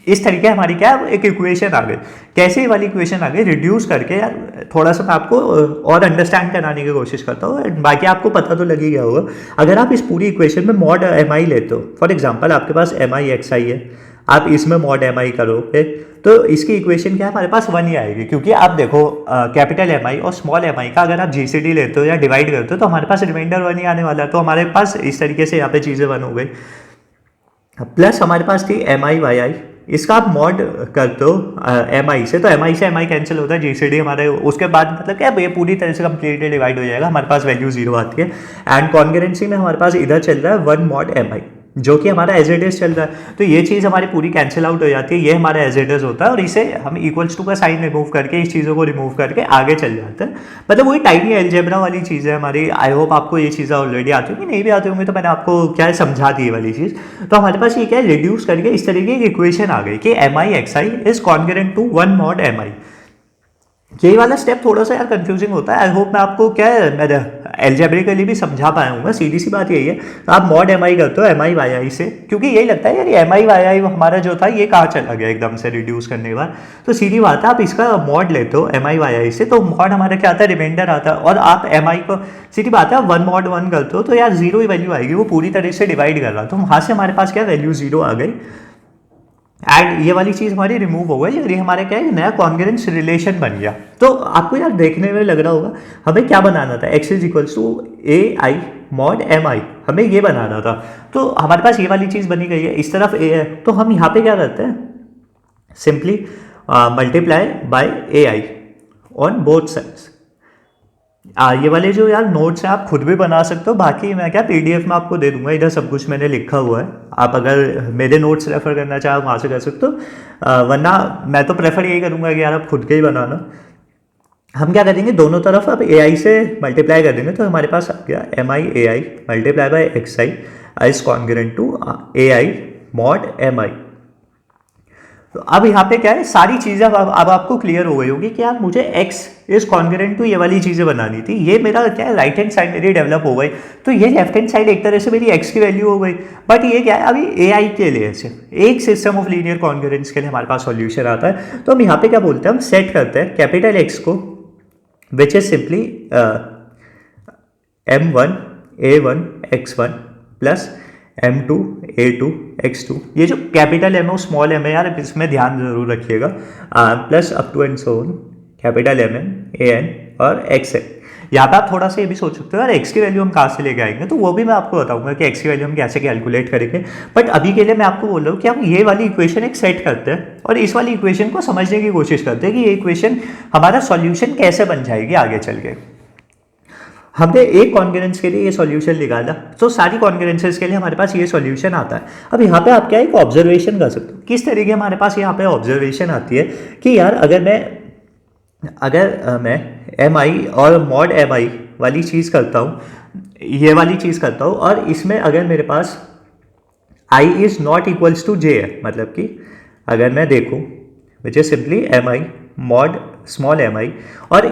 इस तरीके हमारी क्या एक इक्वेशन आ गई। कैसे ये वाली इक्वेशन आ गई, रिड्यूस करके। यार थोड़ा सा मैं आपको और अंडरस्टैंड कराने की कोशिश करता हूँ, बाकी आपको पता तो लग ही गया होगा। अगर आप इस पूरी इक्वेशन में मॉड एम आई लेते हो, फॉर एग्जांपल आपके पास एम आई एक्स आई है, आप इसमें मॉड एम आई करोगे तो इसकी इक्वेशन क्या है हमारे पास 1 ही आएगी, क्योंकि आप देखो कैपिटल एम आई और स्मॉल एम आई का अगर आप जीसीडी लेते हो या डिवाइड करते हो तो हमारे पास रिमाइंडर 1 ही आने वाला है। तो हमारे पास इस तरीके से यहाँ पे चीज़ें 1 हो गई। प्लस हमारे पास थी एम आई वाई आई, इसका आप मॉड करते हो एम आई से, तो एम आई से एम आई कैंसिल होता है, जीसीडी हमारे उसके बाद मतलब क्या ये पूरी तरह से कंप्लीटली डिवाइड हो जाएगा, हमारे पास वैल्यू 0 आती है। एंड कॉन्ग्रुएंसी में हमारे पास इधर चल रहा है 1 मॉड एम आई, जो कि हमारा एज इट इज चल रहा है। तो ये चीज़ हमारी पूरी कैंसिल आउट हो जाती है, ये हमारा एज इट इज होता है, और इसे हम इक्वल्स टू का साइन रिमूव करके इस चीज़ों को रिमूव करके आगे चल जाते हैं। मतलब वही टाइनी एल्जेब्रा वाली चीज़ है हमारी। आई होप आपको ये चीज़ें ऑलरेडी आती होंगी, नहीं भी आती होंगी तो मैंने आपको क्या है समझा दी ये वाली चीज़। तो हमारे पास ये क्या है रिड्यूस करके इस तरीके की इक्वेशन आ गई कि m i x i is congruent to 1 mod m i. यही वाला स्टेप थोड़ा सा यार कंफ्यूजिंग होता है। आई होप मैं आपको क्या है मैं एल्जेब्रिकली भी समझा पाया हूँ। सीधी सी बात यही है, तो आप मॉड एम आई करते हो एम आई वाई आई से, क्योंकि यही लगता है यार एम आई वाई आई हमारा जो था ये कहाँ चला गया एकदम से रिड्यूस करने के बाद। तो सीधी बात है आप इसका मॉड लेते हो एम आई वाई आई से, तो मॉड हमारा क्या आता है रिमाइंडर आता है, और आप एम आई को सीधी बात है 1 मॉड 1 करते हो तो यार 0 ही वैल्यू आएगी, वो पूरी तरह से डिवाइड कर रहा। तो वहाँ से हमारे पास क्या वैल्यू 0 आ गई, एंड ये वाली चीज़ हमारी रिमूव हो गई और ये हमारे क्या है नया कॉन्ग्रुएंस रिलेशन बन गया। तो आपको यार देखने में लग रहा होगा हमें क्या बनाना था, x is equals to a i mod m i, हमें ये बनाना था। तो हमारे पास ये वाली चीज़ बनी गई है, इस तरफ ए है, तो हम यहाँ पे क्या करते हैं simply multiply by A I on both sides. ये वाले जो यार नोट्स हैं आप खुद भी बना सकते हो, बाकी मैं क्या पीडीएफ में आपको दे दूंगा, इधर सब कुछ मैंने लिखा हुआ है। आप अगर मेरे नोट्स रेफर करना चाहो वहाँ से कर सकते हो, वरना मैं तो प्रेफर यही करूँगा कि यार आप खुद के ही बनाना। हम क्या करेंगे दोनों तरफ अब ए आई से मल्टीप्लाई कर देंगे, तो हमारे पास आ गया m i a i multiply by x i is congruent to a i mod m i. तो अब यहाँ पे क्या है सारी चीज़ें अब आपको क्लियर हो गई होगी कि यार मुझे x इज कॉन्ग्रुएंट टू ये वाली चीज़ें बनानी थी। ये मेरा क्या है राइट हैंड साइड मेरी डेवलप हो गई, तो ये लेफ्ट हैंड साइड एक तरह से मेरी x की वैल्यू हो गई। बट ये क्या है अभी ai के लिए सिर्फ एक सिस्टम ऑफ लीनियर कॉन्ग्रुएंस के लिए हमारे पास सॉल्यूशन आता है। तो हम यहाँ पे क्या बोलते हैं, हम सेट करते हैं कैपिटल x को विच is simply m1 a1 x1 plus m2 a2 x2। ये जो कैपिटल m है वो स्मॉल m है यार, इसमें ध्यान जरूर रखिएगा, plus up to and so on capital m a n और x n। यहाँ पे आप थोड़ा सा ये भी सोच सकते हो यार x की वैल्यू हम कहाँ से लेके आएंगे, तो वो भी मैं आपको बताऊंगा कि x की वैल्यू हम कैसे कैलकुलेट करेंगे। बट अभी के लिए मैं आपको बोल रहा हूँ कि हम ये वाली इक्वेशन एक सेट करते हैं और इस वाली इक्वेशन को समझने की कोशिश करते हैं कि ये इक्वेशन हमारा सॉल्यूशन कैसे बन जाएगी आगे चल के। हमने एक कॉन्ग्रुएंस के लिए ये सॉल्यूशन निकाला, तो सारी कॉन्ग्रुएंसेस के लिए हमारे पास ये सॉल्यूशन आता है। अब यहाँ पे आप क्या एक ऑब्जर्वेशन कर सकते हो, किस तरीके हमारे पास यहाँ पे ऑब्जर्वेशन आती है कि यार अगर मैं एम आई और मॉड एम आई वाली चीज़ करता हूँ, ये वाली चीज़ करता हूँ, और इसमें अगर मेरे पास i is not equals to j है, मतलब कि अगर मैं देखूँ which is simply m i mod small m i, और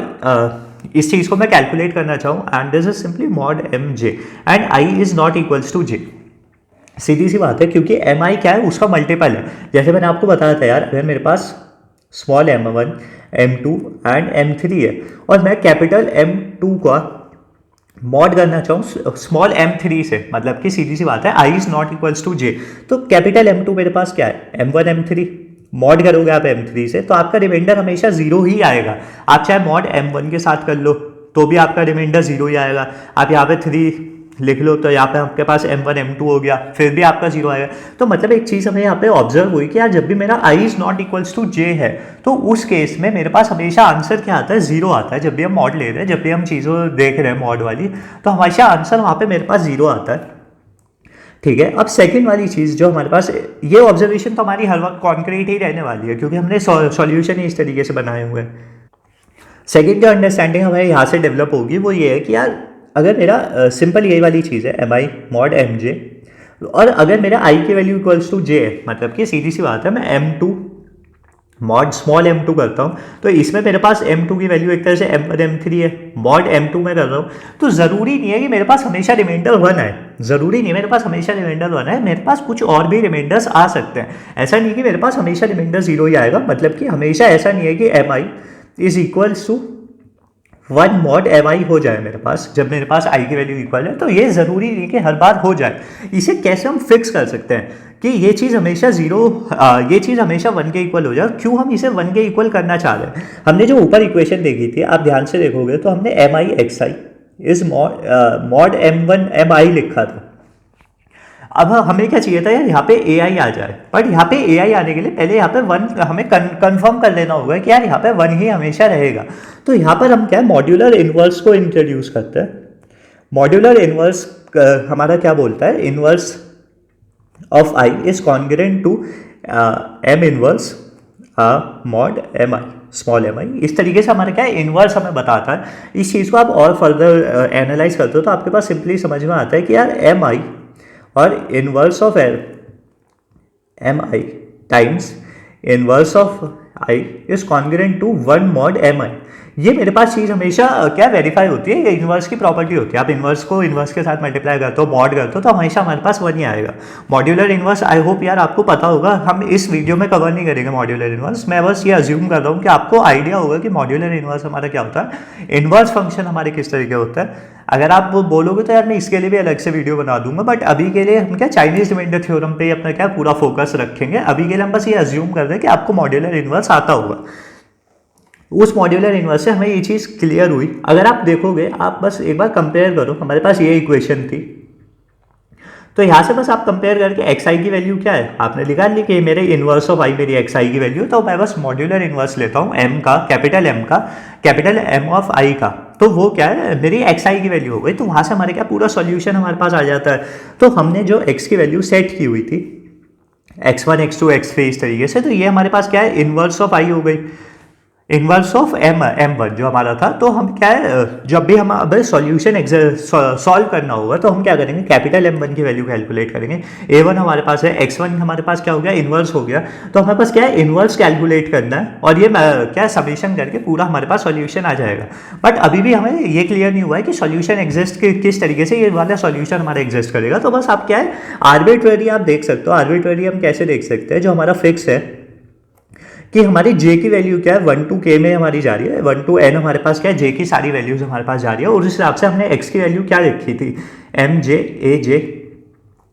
इस चीज़ को मैं कैलकुलेट करना चाहूँ and this is simply mod m j and i is not equals to j. सीधी सी बात है, क्योंकि एम आई क्या है उसका मल्टीपल है। जैसे मैंने आपको बताया था यार, अगर मेरे पास small m1 m2 and m3 है और मैं कैपिटल m2 का मॉड करना चाहूँ स्मॉल m3 से, मतलब कि सीधी सी बात है आई इज नॉट इक्वल्स टू जे, तो कैपिटल m2 मेरे पास क्या है m1 m3 मॉड करोगे आप m3 से तो आपका रिमाइंडर हमेशा 0 ही आएगा। आप चाहे मॉड m1 के साथ कर लो तो भी आपका रिमाइंडर 0 ही आएगा। आप यहाँ पे 3 लिख लो तो यहाँ पे आपके पास m1 m2 हो गया, फिर भी आपका 0 आएगा। तो मतलब एक चीज़ हमें यहाँ पे ऑब्जर्व हुई कि यार जब भी मेरा i is not equals to j है तो उस केस में मेरे पास हमेशा आंसर क्या आता है, 0 आता है। जब भी हम मॉड ले रहे हैं, जब भी हम चीज़ों देख रहे हैं मॉड वाली, तो हमेशा आंसर वहाँ पर मेरे पास 0 आता है। ठीक है। अब सेकंड वाली चीज़ जो हमारे पास, ये ऑब्जर्वेशन तो हमारी हर वक्त कॉन्क्रीट ही रहने वाली है क्योंकि हमने सॉल्यूशन ही इस तरीके से बनाए हुए हैं। सेकंड जो अंडरस्टैंडिंग हमारे यहाँ से डेवलप होगी वो ये है कि यार अगर मेरा सिंपल ये वाली चीज़ है एम आई मॉड एम जे, और अगर मेरा आई की वैल्यू इक्वल्स टू जे है, मतलब कि सीधी सी बात है मैं m two mod small m two करता हूँ तो इसमें मेरे पास एम टू की वैल्यू एक तरह से एम वन एम थ्री है, मॉड एम टू में कर रहा हूँ तो ज़रूरी नहीं है कि मेरे पास हमेशा रिमाइंडर वन है, ज़रूरी नहीं है मेरे पास हमेशा रिमाइंडर वन है, मेरे पास कुछ और भी रिमाइंडर्स आ सकते हैं। ऐसा नहीं कि मेरे पास हमेशा रिमाइंडर जीरो ही आएगा, मतलब कि हमेशा ऐसा नहीं है कि m i is equals to one mod m i हो जाए मेरे पास, जब मेरे पास आई की वैल्यू इक्वल है तो ये ज़रूरी नहीं कि हर बार हो जाए। इसे कैसे हम फिक्स कर सकते हैं कि ये चीज़ हमेशा ये चीज़ हमेशा वन के इक्वल हो जाए, क्यों हम इसे वन के इक्वल करना चाह रहे हैं। हमने जो ऊपर इक्वेशन देखी थी आप ध्यान से देखोगे तो हमने m i x i is mod m one m i लिखा था। अब हमें क्या चाहिए था यार, यहाँ पे ए आई आ जाए, बट यहाँ पे ए आई आने के लिए पहले यहाँ पे वन हमें कंफर्म कर लेना होगा कि यार यहाँ पे वन ही हमेशा रहेगा। तो यहाँ पर हम क्या है मॉड्यूलर इन्वर्स को इंट्रोड्यूस करते हैं। मॉड्यूलर इन्वर्स हमारा क्या बोलता है, inverse of i is congruent to m inverse mod m i small m i. इस तरीके से हमारा क्या है इन्वर्स हमें बताता है। इस चीज़ को आप और फर्दर एनालाइज करते हो तो आपके पास सिंपली समझ में आता है कि यार एम आई और inverse of m i times inverse of i is congruent to one mod m i. ये मेरे पास चीज़ हमेशा क्या वेरीफाई होती है, ये इन्वर्स की प्रॉपर्टी होती है। आप इन्वर्स को इन्वर्स के साथ मल्टीप्लाई करते हो मॉड करते हो तो हमेशा हमारे पास वन ही आएगा। मॉड्यूलर इन्वर्स आई होप यार आपको पता होगा, हम इस वीडियो में कवर नहीं करेंगे मॉड्यूलर इन्वर्स। मैं बस ये अज्यूम कर रहा हूँ कि आपको आइडिया होगा कि मॉड्यूलर इन्वर्स हमारा क्या होता है, इन्वर्स फंक्शन हमारे किस तरीके होता है। अगर आप वो बोलोगे तो यार मैं इसके लिए भी अलग से वीडियो बना दूंगा, बट अभी के लिए हम क्या चाइनीज रिमाइंडर थ्योरम पे अपना क्या पूरा फोकस रखेंगे। अभी के लिए हम बस ये अज्यूम कर रहे हैं कि आपको मॉड्यूलर इन्वर्स आता होगा। उस मॉड्यूलर इन्वर्स से हमें ये चीज़ क्लियर हुई। अगर आप देखोगे, आप बस एक बार कंपेयर करो, हमारे पास ये इक्वेशन थी तो यहाँ से बस आप कंपेयर करके एक्स आई की वैल्यू क्या है आपने निकाल ली कि मेरे इन्वर्स ऑफ आई मेरी एक्स आई की वैल्यू, तो मैं बस मॉड्यूलर इन्वर्स लेता हूँ एम का, कैपिटल एम ऑफ आई का, तो वो क्या है मेरी एक्स आई की वैल्यू हो गई। तो वहाँ से हमारे क्या पूरा सॉल्यूशन हमारे पास आ जाता है। तो हमने जो एक्स की वैल्यू सेट की हुई थी x1 x2 x3 इस तरीके से, तो ये हमारे पास क्या है इन्वर्स ऑफ आई हो गई, इन्वर्स ऑफ m1 जो हमारा था। तो हम क्या है जब भी हम अब सॉल्यूशन सॉल्व करना होगा तो हम क्या करेंगे, कैपिटल M1 की वैल्यू कैलकुलेट करेंगे। A1 हमारे पास है, x1 हमारे पास क्या हो गया इन्वर्स हो गया, तो हमारे पास क्या है इन्वर्स कैलकुलेट करना है और ये क्या समीशन करके पूरा हमारे पास सॉल्यूशन आ जाएगा। बट अभी भी हमें ये क्लियर नहीं हुआ है कि सॉल्यूशन एग्जिस्ट किस तरीके से ये वाला सॉल्यूशन हमारा एग्जिस्ट करेगा। तो बस आप क्या है आर्बिट्रेरी आप देख सकते हो। आर्बिट्रेरी हम कैसे देख सकते हैं, जो हमारा फिक्स है कि हमारी j की वैल्यू क्या है 1 to k में हमारी जा रही है, 1 to n हमारे पास क्या है j की सारी वैल्यूज हमारे पास जा रही है। और उस हिसाब से हमने x की वैल्यू क्या लिखी थी m j a j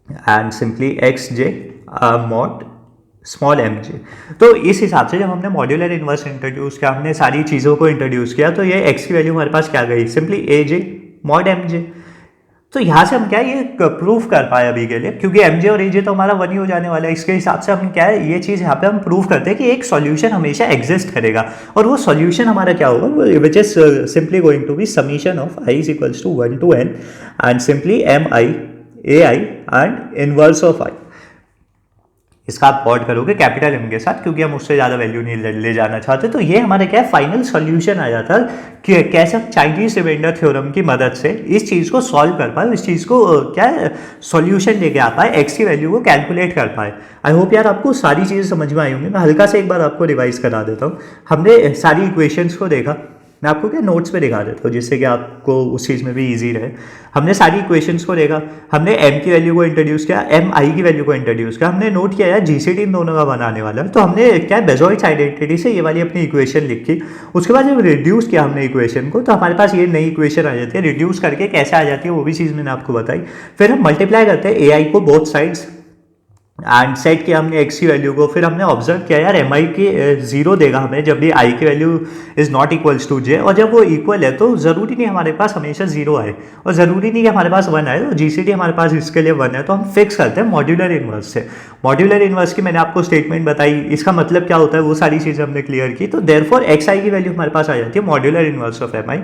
and simply x j mod small m j. तो इस हिसाब से जब हमने मॉड्यूलर इन्वर्स इंट्रोड्यूस किया, हमने सारी चीज़ों को इंट्रोड्यूस किया, तो ये x की वैल्यू हमारे पास क्या गई सिंपली ए जे मॉड एम जे। तो यहाँ से हम क्या ये प्रूफ कर पाए अभी के लिए, क्योंकि एम जे और ए जे तो हमारा वन ही हो जाने वाला है। इसके हिसाब से हम क्या है ये चीज़ यहाँ पे हम प्रूफ करते हैं कि एक सॉल्यूशन हमेशा एग्जिस्ट करेगा और वो सॉल्यूशन हमारा क्या होगा, which is simply going to be summation of i is equals to 1 to n and simply m i a i and inverse of i. इसका आप पॉड करोगे कैपिटल एम के साथ, क्योंकि हम उससे ज़्यादा वैल्यू नहीं ले जाना चाहते। तो ये हमारे क्या फाइनल सॉल्यूशन आ जाता है कि कैसे चाइनीज रिमाइंडर थ्योरम की मदद से इस चीज़ को सॉल्व कर पाए, इस चीज़ को क्या सॉल्यूशन लेके आ पाए, एक्स की वैल्यू को कैलकुलेट कर पाए। आई होप यार आपको सारी चीज़ें समझ में आई होंगी। मैं हल्का से एक बार आपको रिवाइज करा देता हूँ। हमने सारी इक्वेशंस को देखा, मैं आपको क्या नोट्स पे दिखा देता हूँ जिससे कि आपको उस चीज़ में भी इजी रहे। हमने सारी इक्वेशंस को देखा, हमने m की वैल्यू को इंट्रोड्यूस किया, m i की वैल्यू को इंट्रोड्यूस किया, हमने नोट किया यार जीसीडी इन दोनों का बनाने वाला है। तो हमने क्या बेजोइट्स आइडेंटिटी से ये वाली अपनी इक्वेशन लिखी। उसके बाद जब रिड्यूस किया हमने इक्वेशन को तो हमारे पास ये नई इक्वेशन आ जाती है। रिड्यूस करके कैसे आ जाती है वो भी चीज़ मैंने आपको बताई। फिर हम मल्टीप्लाई करते हैं ए आई को बोथ साइड्स, एंड सेट किया हमने एक्स की वैल्यू को, फिर हमने ऑब्जर्व किया यार एम आई की जीरो देगा हमें जब भी आई की value is not equals to j, और जब वो इक्वल है तो ज़रूरी नहीं हमारे पास हमेशा जीरो आए और ज़रूरी नहीं कि हमारे पास वन आए, तो जीसीडी हमारे पास इसके लिए वन है, तो हम फिक्स करते हैं मॉड्यूलर इन्वर्स से। मॉड्यूलर इन्वर्स की मैंने आपको स्टेटमेंट बताई, इसका मतलब क्या होता है वो सारी चीज़ें हमने क्लियर की, तो देयरफॉर एक्स आई की वैल्यू हमारे पास आ जाती है मॉड्यूलर इन्वर्स ऑफ एम आई।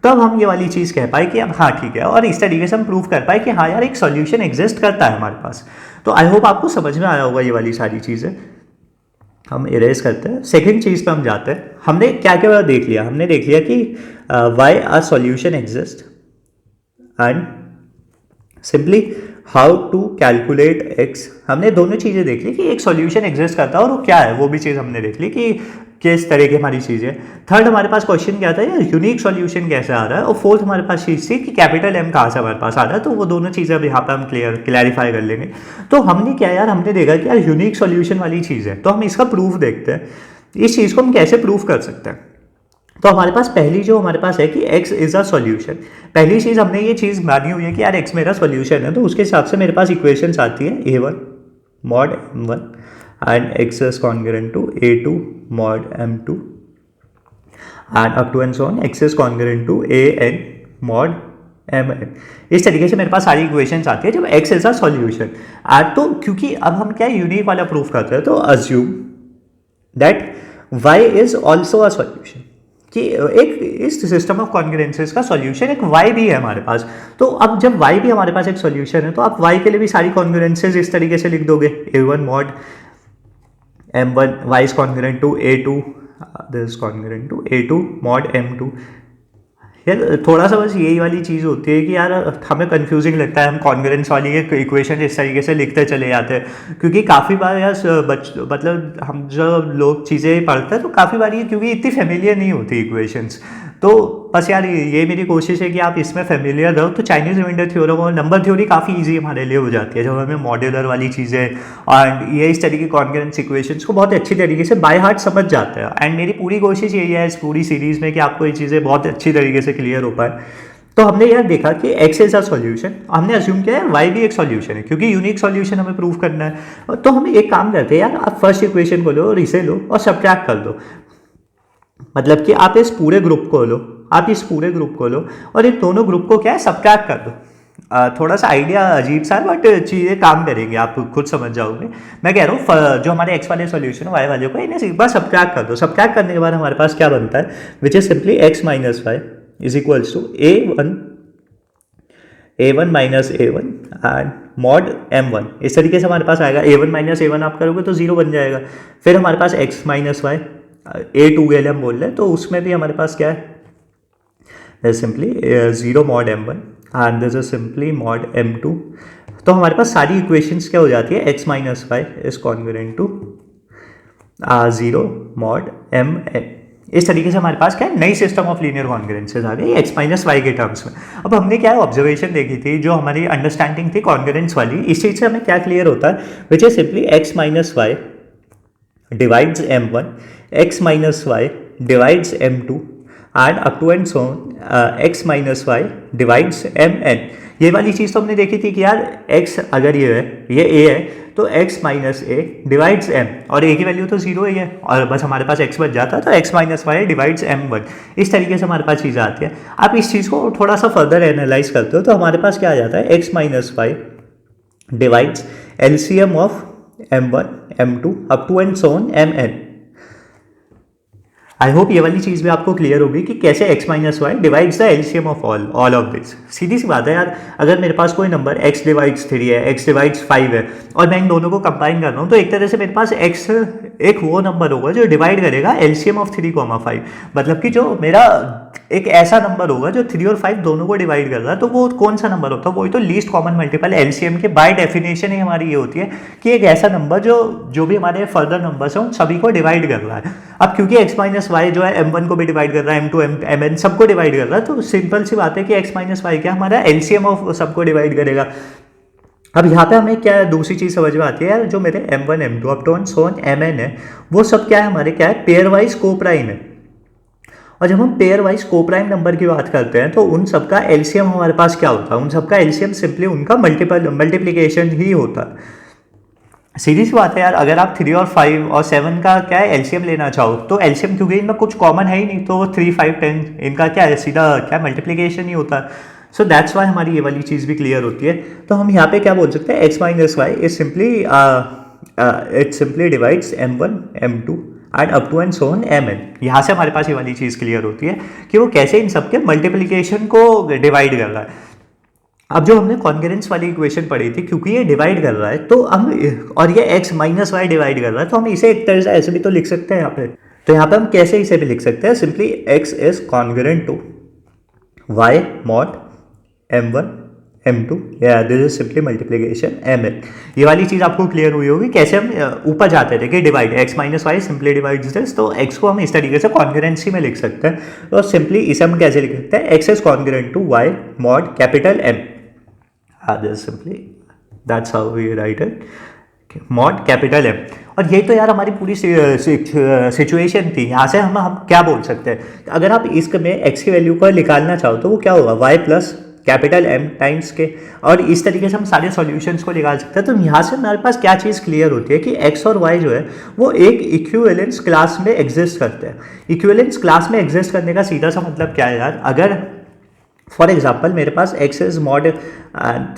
तब हम ये वाली चीज़ कह पाए कि अब हाँ ठीक है, और इस तरीके से हम प्रूव कर पाए कि हाँ यार एक सॉल्यूशन एग्जिस्ट करता है हमारे पास। तो आई होप आपको समझ में आया होगा ये वाली सारी चीज़ें। हम इरेज करते हैं, सेकंड चीज़ पे हम जाते हैं। हमने क्या क्या देख लिया, हमने देख लिया कि why are solution exist and simply how to calculate x. हमने दोनों चीज़ें देख ली कि एक सॉल्यूशन एग्जिस्ट करता है और वो क्या है, वो भी चीज़ हमने देख ली कि किस तरह की हमारी चीज़ें। थर्ड हमारे पास क्वेश्चन क्या था यार, यूनिक सॉल्यूशन कैसे आ रहा है, और फोर्थ हमारे पास चीज़ थी कि कैपिटल एम कहाँ से हमारे पास आ रहा है, तो वो दोनों चीज़ें अब यहाँ पर हम क्लैरिफाई कर लेंगे। तो हमने क्या यार, हमने देखा कि यार यूनिक सॉल्यूशन वाली चीज़ है, तो हम इसका प्रूफ देखते हैं, इस चीज़ को हम कैसे प्रूफ कर सकते हैं। तो हमारे पास पहली जो हमारे पास है कि x इज अ सॉल्यूशन, पहली चीज़ हमने ये चीज़ मानी हुई है कि यार x मेरा सॉल्यूशन है, तो उसके हिसाब से मेरे पास इक्वेशंस आती है a1 mod m1 and x is congruent to a2 mod m2 and up to and so on x is congruent to an mod mn। इस तरीके से मेरे पास सारी इक्वेशंस आती है जब x इज अ सॉल्यूशन। तो क्योंकि अब हम क्या यूनिक वाला प्रूफ करते हैं, तो assume that y is also a solution, कि एक इस सिस्टम ऑफ कॉन्ग्रुएंसेस का सॉल्यूशन एक y भी है हमारे पास। तो अब जब y भी हमारे पास एक सॉल्यूशन है, तो आप y के लिए भी सारी कॉन्ग्रुएंसेस इस तरीके से लिख दोगे, a1 mod m1 y is congruent to a2, this is congruent to a2 mod m2। यार थोड़ा सा बस यही वाली चीज़ होती है कि यार हमें कंफ्यूजिंग लगता है, हम कॉन्ग्रुएंस वाली इक्वेशन इस तरीके से लिखते चले जाते हैं, क्योंकि काफ़ी बार यार मतलब हम जब लोग चीज़ें पढ़ते हैं तो काफ़ी बार ये क्योंकि इतनी फेमिलियर नहीं होती इक्वेशंस, तो बस यार ये मेरी कोशिश है कि आप इसमें फेमिलियर रहो, तो चाइनीज रिमाइंडर थ्योरम और नंबर थ्योरी काफ़ी इजी हमारे लिए हो जाती है जब हमें मॉड्यूलर वाली चीज़ें और ये इस तरीके की कॉन्ग्रुएंस इक्वेशंस को बहुत अच्छी तरीके से बाय हार्ट समझ जाते हैं। एंड मेरी पूरी कोशिश यही है इस पूरी सीरीज़ में कि आपको ये चीज़ें बहुत अच्छी तरीके से क्लियर हो पाए। तो हमने यार देखा कि x इज अ सॉल्यूशन, हमने अज्यूम किया है y भी एक सॉल्यूशन है, क्योंकि यूनिक सॉल्यूशन हमें प्रूव करना है। तो हम एक काम करते हैं यार, आप फर्स्ट इक्वेशन को लो और इसे लो और सब्ट्रैक्ट कर दो, मतलब कि आप इस पूरे ग्रुप को लो, आप इस पूरे ग्रुप को लो और इन दोनों ग्रुप को क्या है सब्ट्रैक्ट कर दो। थोड़ा सा आइडिया अजीब सा है बट चीज़ें काम करेंगे, आप खुद समझ जाओगे। मैं कह रहा हूँ जो हमारे x वाले सॉल्यूशन है y वाले को इन्हें एक बार सब्ट्रैक्ट कर दो। सब्ट्रैक्ट करने के बाद हमारे पास क्या बनता है, which is simply x minus y is equals to a1 minus a1 and mod m1। इस तरीके से हमारे पास आएगा, a1 माइनस a1 आप करोगे तो जीरो बन जाएगा। फिर हमारे पास x माइनस वाई a2 के लिए हम बोल रहे हैं, तो उसमें भी हमारे पास क्या है, simply 0 mod m1 and this is simply mod m2। तो हमारे पास सारी इक्वेशंस क्या हो जाती है, x minus y is congruent to 0 mod mn। इस तरीके से हमारे पास क्या है, नई सिस्टम ऑफ लीनियर कॉन्ग्रुएंसेस आ गई x माइनस वाई के टर्म्स में। अब हमने क्या है ऑब्जर्वेशन देखी थी, जो हमारी अंडरस्टैंडिंग थी कॉन्ग्रुएंस वाली, इस चीज़ से हमें क्या क्लियर होता है, which is simply x minus y divides m1, x minus y divides m2 and up to and so x minus y divides mn। ये वाली चीज़ तो हमने देखी थी कि यार x अगर ये है, ये a है, तो x माइनस ए डिवाइड्स m, और a की वैल्यू तो जीरो ही है और बस हमारे पास x बच जाता है, तो x minus y divides m1। इस तरीके से हमारे पास चीज़ आती है। आप इस चीज़ को थोड़ा सा फर्दर एनालाइज करते हो तो हमारे पास क्या आ जाता है, x minus y divides LCM of m1 m2 up to and so on mn। I hope ये वाली चीज़ भी आपको क्लियर होगी कि कैसे x minus y divides the LCM of all of this. सीधी सी बात है यार, अगर मेरे पास कोई नंबर x डिवाइड्स 3 है, x डिवाइड्स 5 है और मैं इन दोनों को कंबाइन कर रहा हूँ, तो एक तरह से मेरे पास x एक वो नंबर होगा जो डिवाइड करेगा एलसीएम ऑफ 3,5। मतलब कि जो मेरा एक ऐसा नंबर होगा जो 3 और 5 दोनों को डिवाइड कर रहा है, तो वो कौन सा नंबर होता है, वही तो लीस्ट कॉमन मल्टीपल एलसीएम के बाय डेफिनेशन ही हमारी ये होती है कि एक ऐसा नंबर जो भी हमारे फर्दर नंबर्स हैं उन सभी को डिवाइड कर रहा है। अब क्योंकि x माइनस वाई जो है m1 को भी डिवाइड कर रहा है, m2 mn सबको डिवाइड कर रहा है, तो सिंपल सी बात है कि x माइनस वाई क्या हमारा एलसीएम ऑफ सबको डिवाइड करेगा। अब यहाँ पे हमें क्या दूसरी चीज़ समझ में आती है यार, जो मेरे m1 m2 up to and so on mn है, वो सब क्या है हमारे, क्या है पेयर वाइज कोप्राइम है। और जब हम पेयर वाइज कोप्राइम नंबर की बात करते हैं तो उन सबका एलसीएम हमारे पास क्या होता है, उन सबका एलसीएम सिंपली उनका मल्टीप्लिकेशन ही होता है। सीधी सी बात है यार, अगर आप 3 और 5 और 7 का क्या है एलसीएम लेना चाहो तो एलसीएम, क्योंकि इनमें कुछ कॉमन है ही नहीं, तो 3 5 10 इनका क्या है, सीधा क्या मल्टीप्लीकेशन ही होता है। सो दैट्स वाई हमारी ये वाली चीज़ भी क्लियर होती है। तो हम यहाँ पे क्या बोल सकते हैं, x minus y is simply it simply divides M1 M2 and up to and so on Mn। यहाँ से हमारे पास ये वाली चीज़ क्लियर होती है कि वो कैसे इन सबके मल्टीप्लीकेशन को डिवाइड कर रहा है। अब जो हमने कॉन्करेंस वाली इक्वेशन पढ़ी थी, क्योंकि ये डिवाइड कर रहा है तो हम, और ये x माइनस वाई डिवाइड कर रहा है, तो हम इसे एक तरह से ऐसे भी तो लिख सकते हैं यहाँ पे। तो यहाँ पे हम कैसे इसे भी लिख सकते हैं, simply x is concurrent to y mod m1 m2, या this is simply multiplication mn। ये वाली चीज़ आपको क्लियर हुई होगी कैसे हम ऊपर जाते थे कि divide x minus y simply divides this, तो x को हम इस तरीके से कॉन्करेंसी में लिख सकते हैं। और सिंपली इसे हम कैसे लिख सकते हैं, x is concurrent to y mod capital M। Just simply that's how we write it, mod capital M। और ये तो यार हमारी पूरी सिचुएशन थी। यहाँ से हम क्या बोल सकते हैं, अगर आप इसमें x की वैल्यू को निकालना चाहो तो वो क्या होगा, y plus capital M times के, और इस तरीके से हम सारे सॉल्यूशंस को निकाल सकते हैं। तो यहाँ से हमारे पास क्या चीज़ क्लियर होती है कि x और y जो है वो एक इक्विवेलेंस क्लास में एग्जिस्ट करते हैं। इक्विवेलेंस क्लास में एग्जिस्ट करने का सीधा सा मतलब क्या है यार, अगर फॉर एग्जाम्पल मेरे पास x इज मॉड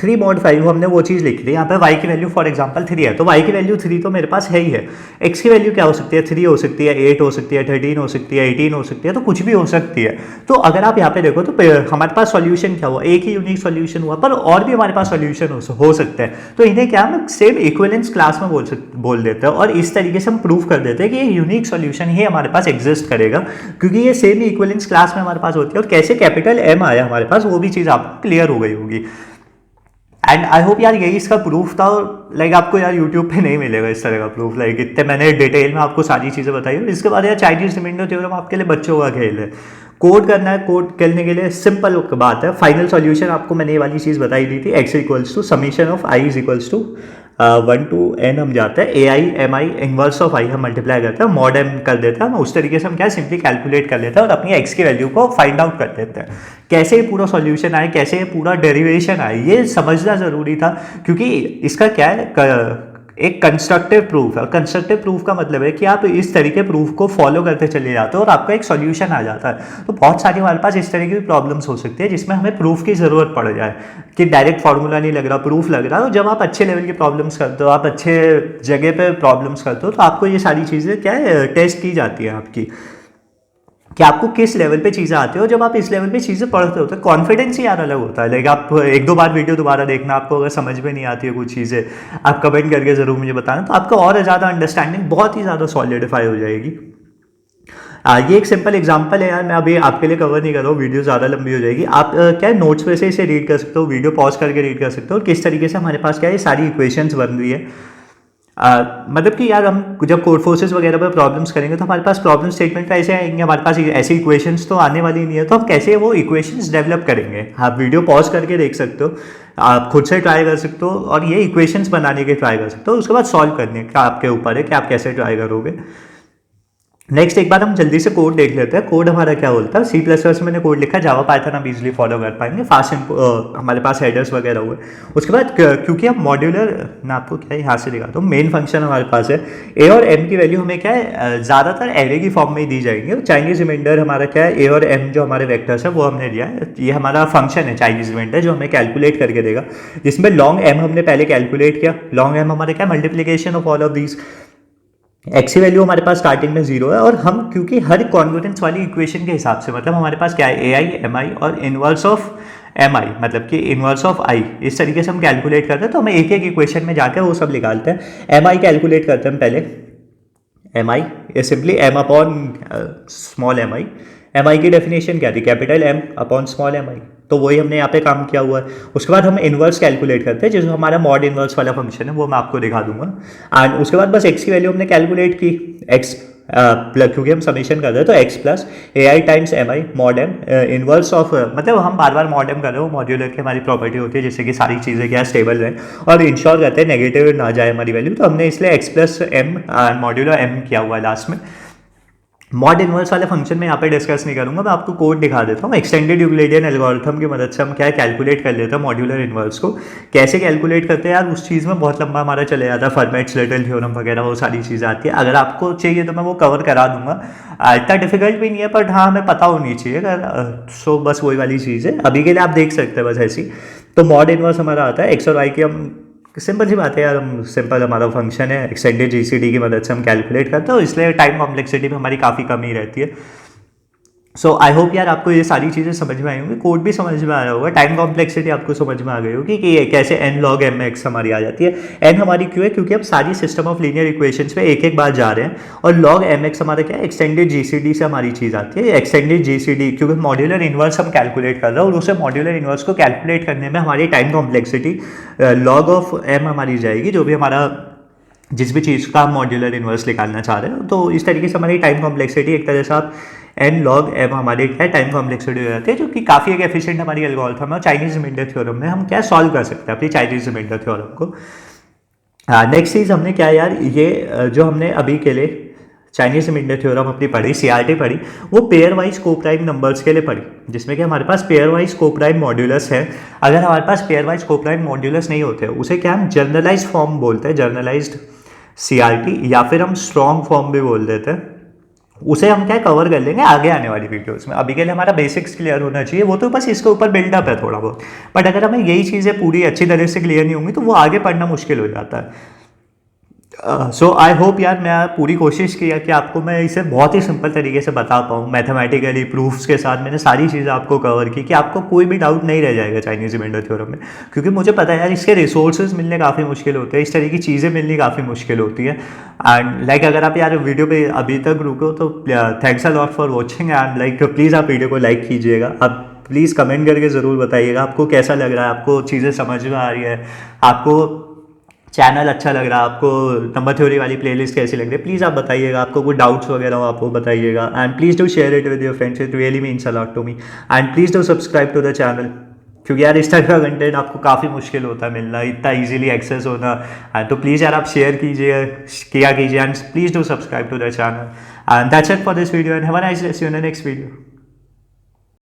3 मॉड 5, हमने वो चीज़ लिखी थी, यहाँ पे y की वैल्यू फॉर एग्जाम्पल 3 है, तो y की वैल्यू 3 तो मेरे पास है ही है। x की वैल्यू क्या हो सकती है, 3 हो सकती है, 8 हो सकती है, 13 हो सकती है, 18 हो सकती है, तो कुछ भी हो सकती है। तो अगर आप यहाँ पे देखो तो हमारे पास सॉल्यूशन क्या हुआ, एक ही यूनिक सॉल्यूशन हुआ, पर और भी हमारे पास सॉल्यूशन हो सकते हैं। तो इन्हें क्या हम सेम इक्विवेलेंस क्लास में बोल देते हैं, और इस तरीके से हम प्रूव कर देते हैं कि ये यूनिक सॉल्यूशन ही हमारे पास एग्जिस्ट करेगा, क्योंकि ये सेम इक्विवेलेंस क्लास में हमारे पास होती है। और कैसे कैपिटल M आया हमारे पास, वो भी चीज़ आपको क्लियर हो गई होगी। एंड आई होप यार यही इसका प्रूफ था, और लाइक आपको यार यूट्यूब पे नहीं मिलेगा इस तरह का प्रूफ, लाइक इतने मैंने डिटेल में आपको सारी चीज़ें बताई। और इसके बाद यार चाइनीज रिमाइंडर थ्योरम आपके लिए बच्चों का खेल है, कोड करना है, कोड करने के लिए सिंपल बात है। फाइनल सॉल्यूशन आपको मैंने ये वाली चीज़ बताई दी थी, x equals to summation of i is equals to 1 to n, हम जाते हैं ai mi inverse of i हम मल्टीप्लाई करते हैं, मॉड m कर देते हैं, हम उस तरीके से हम क्या सिंपली कैलकुलेट कर लेते हैं और अपनी x की वैल्यू को फाइंड आउट कर देते हैं। कैसे ये पूरा सॉल्यूशन आए, कैसे ये पूरा डेरिवेशन आए, ये समझना ज़रूरी था, क्योंकि इसका क्या है, एक कंस्ट्रक्टिव प्रूफ है। और कंस्ट्रक्टिव प्रूफ का मतलब है कि आप इस तरीके प्रूफ को फॉलो करते चले जाते हो और आपका एक सॉल्यूशन आ जाता है। तो बहुत सारी हमारे पास इस तरह की प्रॉब्लम्स हो सकती है जिसमें हमें प्रूफ की ज़रूरत पड़ जाए, कि डायरेक्ट फार्मूला नहीं लग रहा, प्रूफ लग रहा है। तो जब आप अच्छे लेवल की प्रॉब्लम्स करते हो, आप अच्छे जगह पे प्रॉब्लम्स करते हो, तो आपको ये सारी चीज़ें क्या है टेस्ट की जाती है आपकी, कि आपको किस लेवल पे चीज़ें आती हो। जब आप इस लेवल पे चीज़ें पढ़ते हो तो कॉन्फिडेंस ही यार अलग होता है। लाइक आप एक दो बार वीडियो दोबारा देखना, आपको अगर समझ में नहीं आती है कुछ चीज़ें, आप कमेंट करके ज़रूर मुझे बताना, तो आपका और ज़्यादा अंडरस्टैंडिंग बहुत ही ज़्यादा सॉलिडिफाई हो जाएगी। ये एक सिंपल एग्जांपल है यार, मैं अभी आपके लिए कवर नहीं कर रहा हूँ, वीडियो ज़्यादा लंबी हो जाएगी। आप क्या है नोट्स पे से इसे रीड कर सकते हो, वीडियो पॉज करके रीड कर सकते हो, और किस तरीके से हमारे पास क्या है सारी इक्वेशंस बन रही है। मतलब कि यार हम जब कोड फोर्सेस वगैरह पर प्रॉब्लम्स करेंगे तो हमारे पास प्रॉब्लम स्टेटमेंट ऐसे आएंगे, हमारे पास ऐसी इक्वेशंस तो आने वाली नहीं है, तो हम कैसे वो इक्वेशंस डेवलप करेंगे। आप वीडियो पॉज करके देख सकते हो, आप खुद से ट्राई कर सकते हो, और ये इक्वेशंस बनाने के ट्राई कर सकते हो। उसके बाद सॉल्व करने का आपके ऊपर है कि आप कैसे ट्राई करोगे। नेक्स्ट एक बार हम जल्दी से कोड देख लेते हैं। कोड हमारा क्या बोलता है, C++ में मैंने कोड लिखा, जावा पाइथन आप इजीली फॉलो कर पाएंगे, फास्ट हमारे पास हेडर्स वगैरह हुए। उसके बाद क्योंकि हम मॉड्यूलर, मैं आपको क्या है यहाँ से दिखाता हूँ, मेन फंक्शन हमारे पास है, ए और एम की वैल्यू हमें क्या है ज़्यादातर एरे की फॉर्म में ही दी जाएंगे। चाइनीज रिमाइंडर हमारा क्या है, ए और एम जो हमारे वेक्टर्स है वो हमने दिया है। ये हमारा फंक्शन है चाइनीज रिमाइंडर, जो हमें कैलकुलेट करके देगा, जिसमें लॉन्ग एम हमने पहले कैलकुलेट किया। लॉन्ग एम हमारे क्या multiplication of all of these, x की वैल्यू हमारे पास स्टार्टिंग में 0 है, और हम क्योंकि हर कॉन्वर्जेंस वाली इक्वेशन के हिसाब से, मतलब हमारे पास क्या है ए आई एम आई और इनवर्स ऑफ एम आई, मतलब कि इनवर्स ऑफ आई, इस तरीके से हम कैलकुलेट करते हैं। तो हम एक एक इक्वेशन में जाकर वो सब निकालते हैं। एम आई कैलकुलेट करते हैं हम पहले, m i is simply m upon small m i. M i की डेफिनेशन क्या थी, capital m upon small m i, तो वही हमने यहाँ पे काम किया हुआ है। उसके बाद हम इन्वर्स कैलकुलेट करते हैं, जो हमारा मॉड इन्वर्स वाला फंक्शन है वो मैं आपको दिखा दूंगा। एंड उसके बाद बस एक्स की वैल्यू हमने कैलकुलेट की, एक्स क्योंकि हम समीशन कर रहे हैं तो x plus a i times m i mod m inverse of, मतलब हम बार बार मॉड एम कर रहे हो, मॉड्यूलर की हमारी प्रॉपर्टी होती है जिससे कि सारी चीज़ें क्या स्टेबल रहें और इंश्योर करते हैं नेगेटिव ना जाए हमारी वैल्यू। तो हमने इसलिए x plus m modular m किया हुआ है लास्ट में। मॉड इनवर्स वाले फंक्शन में यहाँ पे डिस्कस नहीं करूंगा, मैं आपको कोड दिखा देता हूँ। एक्सटेंडेड यूक्लिडियन एल्गोरिथम की मदद से हम क्या कैलकुलेट कर लेते हैं मॉड्यूलर इनवर्स को। कैसे कैलकुलेट करते हैं यार, उस चीज़ में बहुत लंबा हमारा चले जाता है, फर्मेट्स लिटिल थ्योरम वगैरह वो सारी चीज़ें आती है। अगर आपको चाहिए तो मैं वो कवर करा दूंगा, इतना डिफिकल्ट भी नहीं है, बट हाँ हमें पता होनी चाहिए अगर। सो बस वही वाली चीज़ है, अभी के लिए आप देख सकते हैं बस ऐसी। तो मॉड इनवर्स हमारा आता है एक्स और वाई की, हम सिंपल सी बात है यार, हम सिंपल हमारा फंक्शन है, एक्सटेंडेड जीसीडी की मदद से हम कैलकुलेट करते हैं, इसलिए टाइम कॉम्प्लेक्सिटी में हमारी काफ़ी कमी रहती है। सो आई होप यार आपको ये सारी चीज़ें समझ में आई होंगी, कोड भी समझ में आ रहा होगा, टाइम कॉम्प्लेक्सिटी आपको समझ में आ गई होगी कि ये कैसे एन लॉग एम एक्स हमारी आ जाती है। एन हमारी क्यों है, क्योंकि हम सारी सिस्टम ऑफ लीनियर इक्वेशंस पे एक एक बार जा रहे हैं, और लॉग एम एक्स हमारा क्या है, एक्सटेंडेड जीसीडी से हमारी चीज़ आती है। एक्सटेंडेड जीसीडी क्योंकि मॉड्यूलर इनवर्स हम कैलकुलेट कर रहे हैं, और उसे मॉड्यूलर इनवर्स को कैलकुलेट करने में हमारी time complexity log of m हमारी जाएगी, जो भी हमारा जिस भी चीज़ का हम मॉड्यूलर इनवर्स निकालना चाह रहे हो। तो इस तरीके से हमारी टाइम कॉम्प्लेक्सिटी एक तरह से आप एन लॉग एम हमारी क्या टाइम कॉम्प्लेक्सिटी हो जाती है, जो कि काफ़ी एक एफिशिएंट हमारी एल्गोरिथम है। और चाइनीज रिमाइंडर थ्योरम में हम क्या सॉल्व कर सकते हैं अपनी चाइनीज रिमाइंडर थ्योरम को। नेक्स्ट चीज़ हमने क्या यार, ये जो हमने अभी के लिए चाइनीज रिमाइंडर थ्योरम अपनी पढ़ी, सीआरटी पढ़ी, वो पेयर वाइज कोप्राइम नंबर्स के लिए पढ़ी, जिसमें कि हमारे पास पेयर वाइज कोप्राइम मॉड्यूलस है। अगर हमारे पास पेयर वाइज कोप्राइम मॉड्यूलस नहीं होते, उसे क्या हम जर्नलाइज फॉर्म बोलते हैं, जर्नलाइज्ड सीआरटी, या फिर हम स्ट्रॉन्ग फॉर्म भी बोल देते हैं। उसे हम क्या कवर कर लेंगे आगे आने वाली वीडियोस में। अभी के लिए हमारा बेसिक्स क्लियर होना चाहिए, वो तो बस इसके ऊपर बिल्डअप है थोड़ा बहुत। बट अगर हमें यही चीज़ें पूरी अच्छी तरह से क्लियर नहीं होंगी तो वो आगे पढ़ना मुश्किल हो जाता है। सो आई होप यार, मैं पूरी कोशिश किया कि आपको मैं इसे बहुत ही सिंपल तरीके से बता पाऊँ, मैथमेटिकली प्रूफ्स के साथ मैंने सारी चीज़ें आपको कवर की कि आपको कोई भी डाउट नहीं रह जाएगा चाइनीज रिमाइंडर थ्योरम में। क्योंकि मुझे पता है यार, इसके रिसोर्सेज मिलने काफ़ी मुश्किल होते हैं, इस तरह की चीज़ें मिलनी काफ़ी मुश्किल होती है। एंड लाइक अगर आप यार वीडियो पे अभी तक रुको तो thanks a lot for watching, and like please आप वीडियो को लाइक कीजिएगा। आप प्लीज़ कमेंट करके ज़रूर बताइएगा आपको कैसा लग रहा है, आपको चीज़ें समझ में आ रही है, आपको चैनल अच्छा लग रहा है, आपको नंबर थ्योरी वाली प्लेलिस्ट कैसी लग रही है, प्लीज़ आप बताइएगा। आपको कोई डाउट्स वगैरह हो आप वो बताइएगा, and please do share it with your friends, it really means a lot to me. And please do subscribe to the channel, क्योंकि यार इस तरह का कंटेंट आपको काफ़ी मुश्किल होता है मिलना, इतना इजीली एक्सेस होना। एंड तो प्लीज़ यार आप शेयर कीजिए, किया कीजिए, and please do subscribe to the channel. And that's it for this video, and have a nice day, see you in the next video.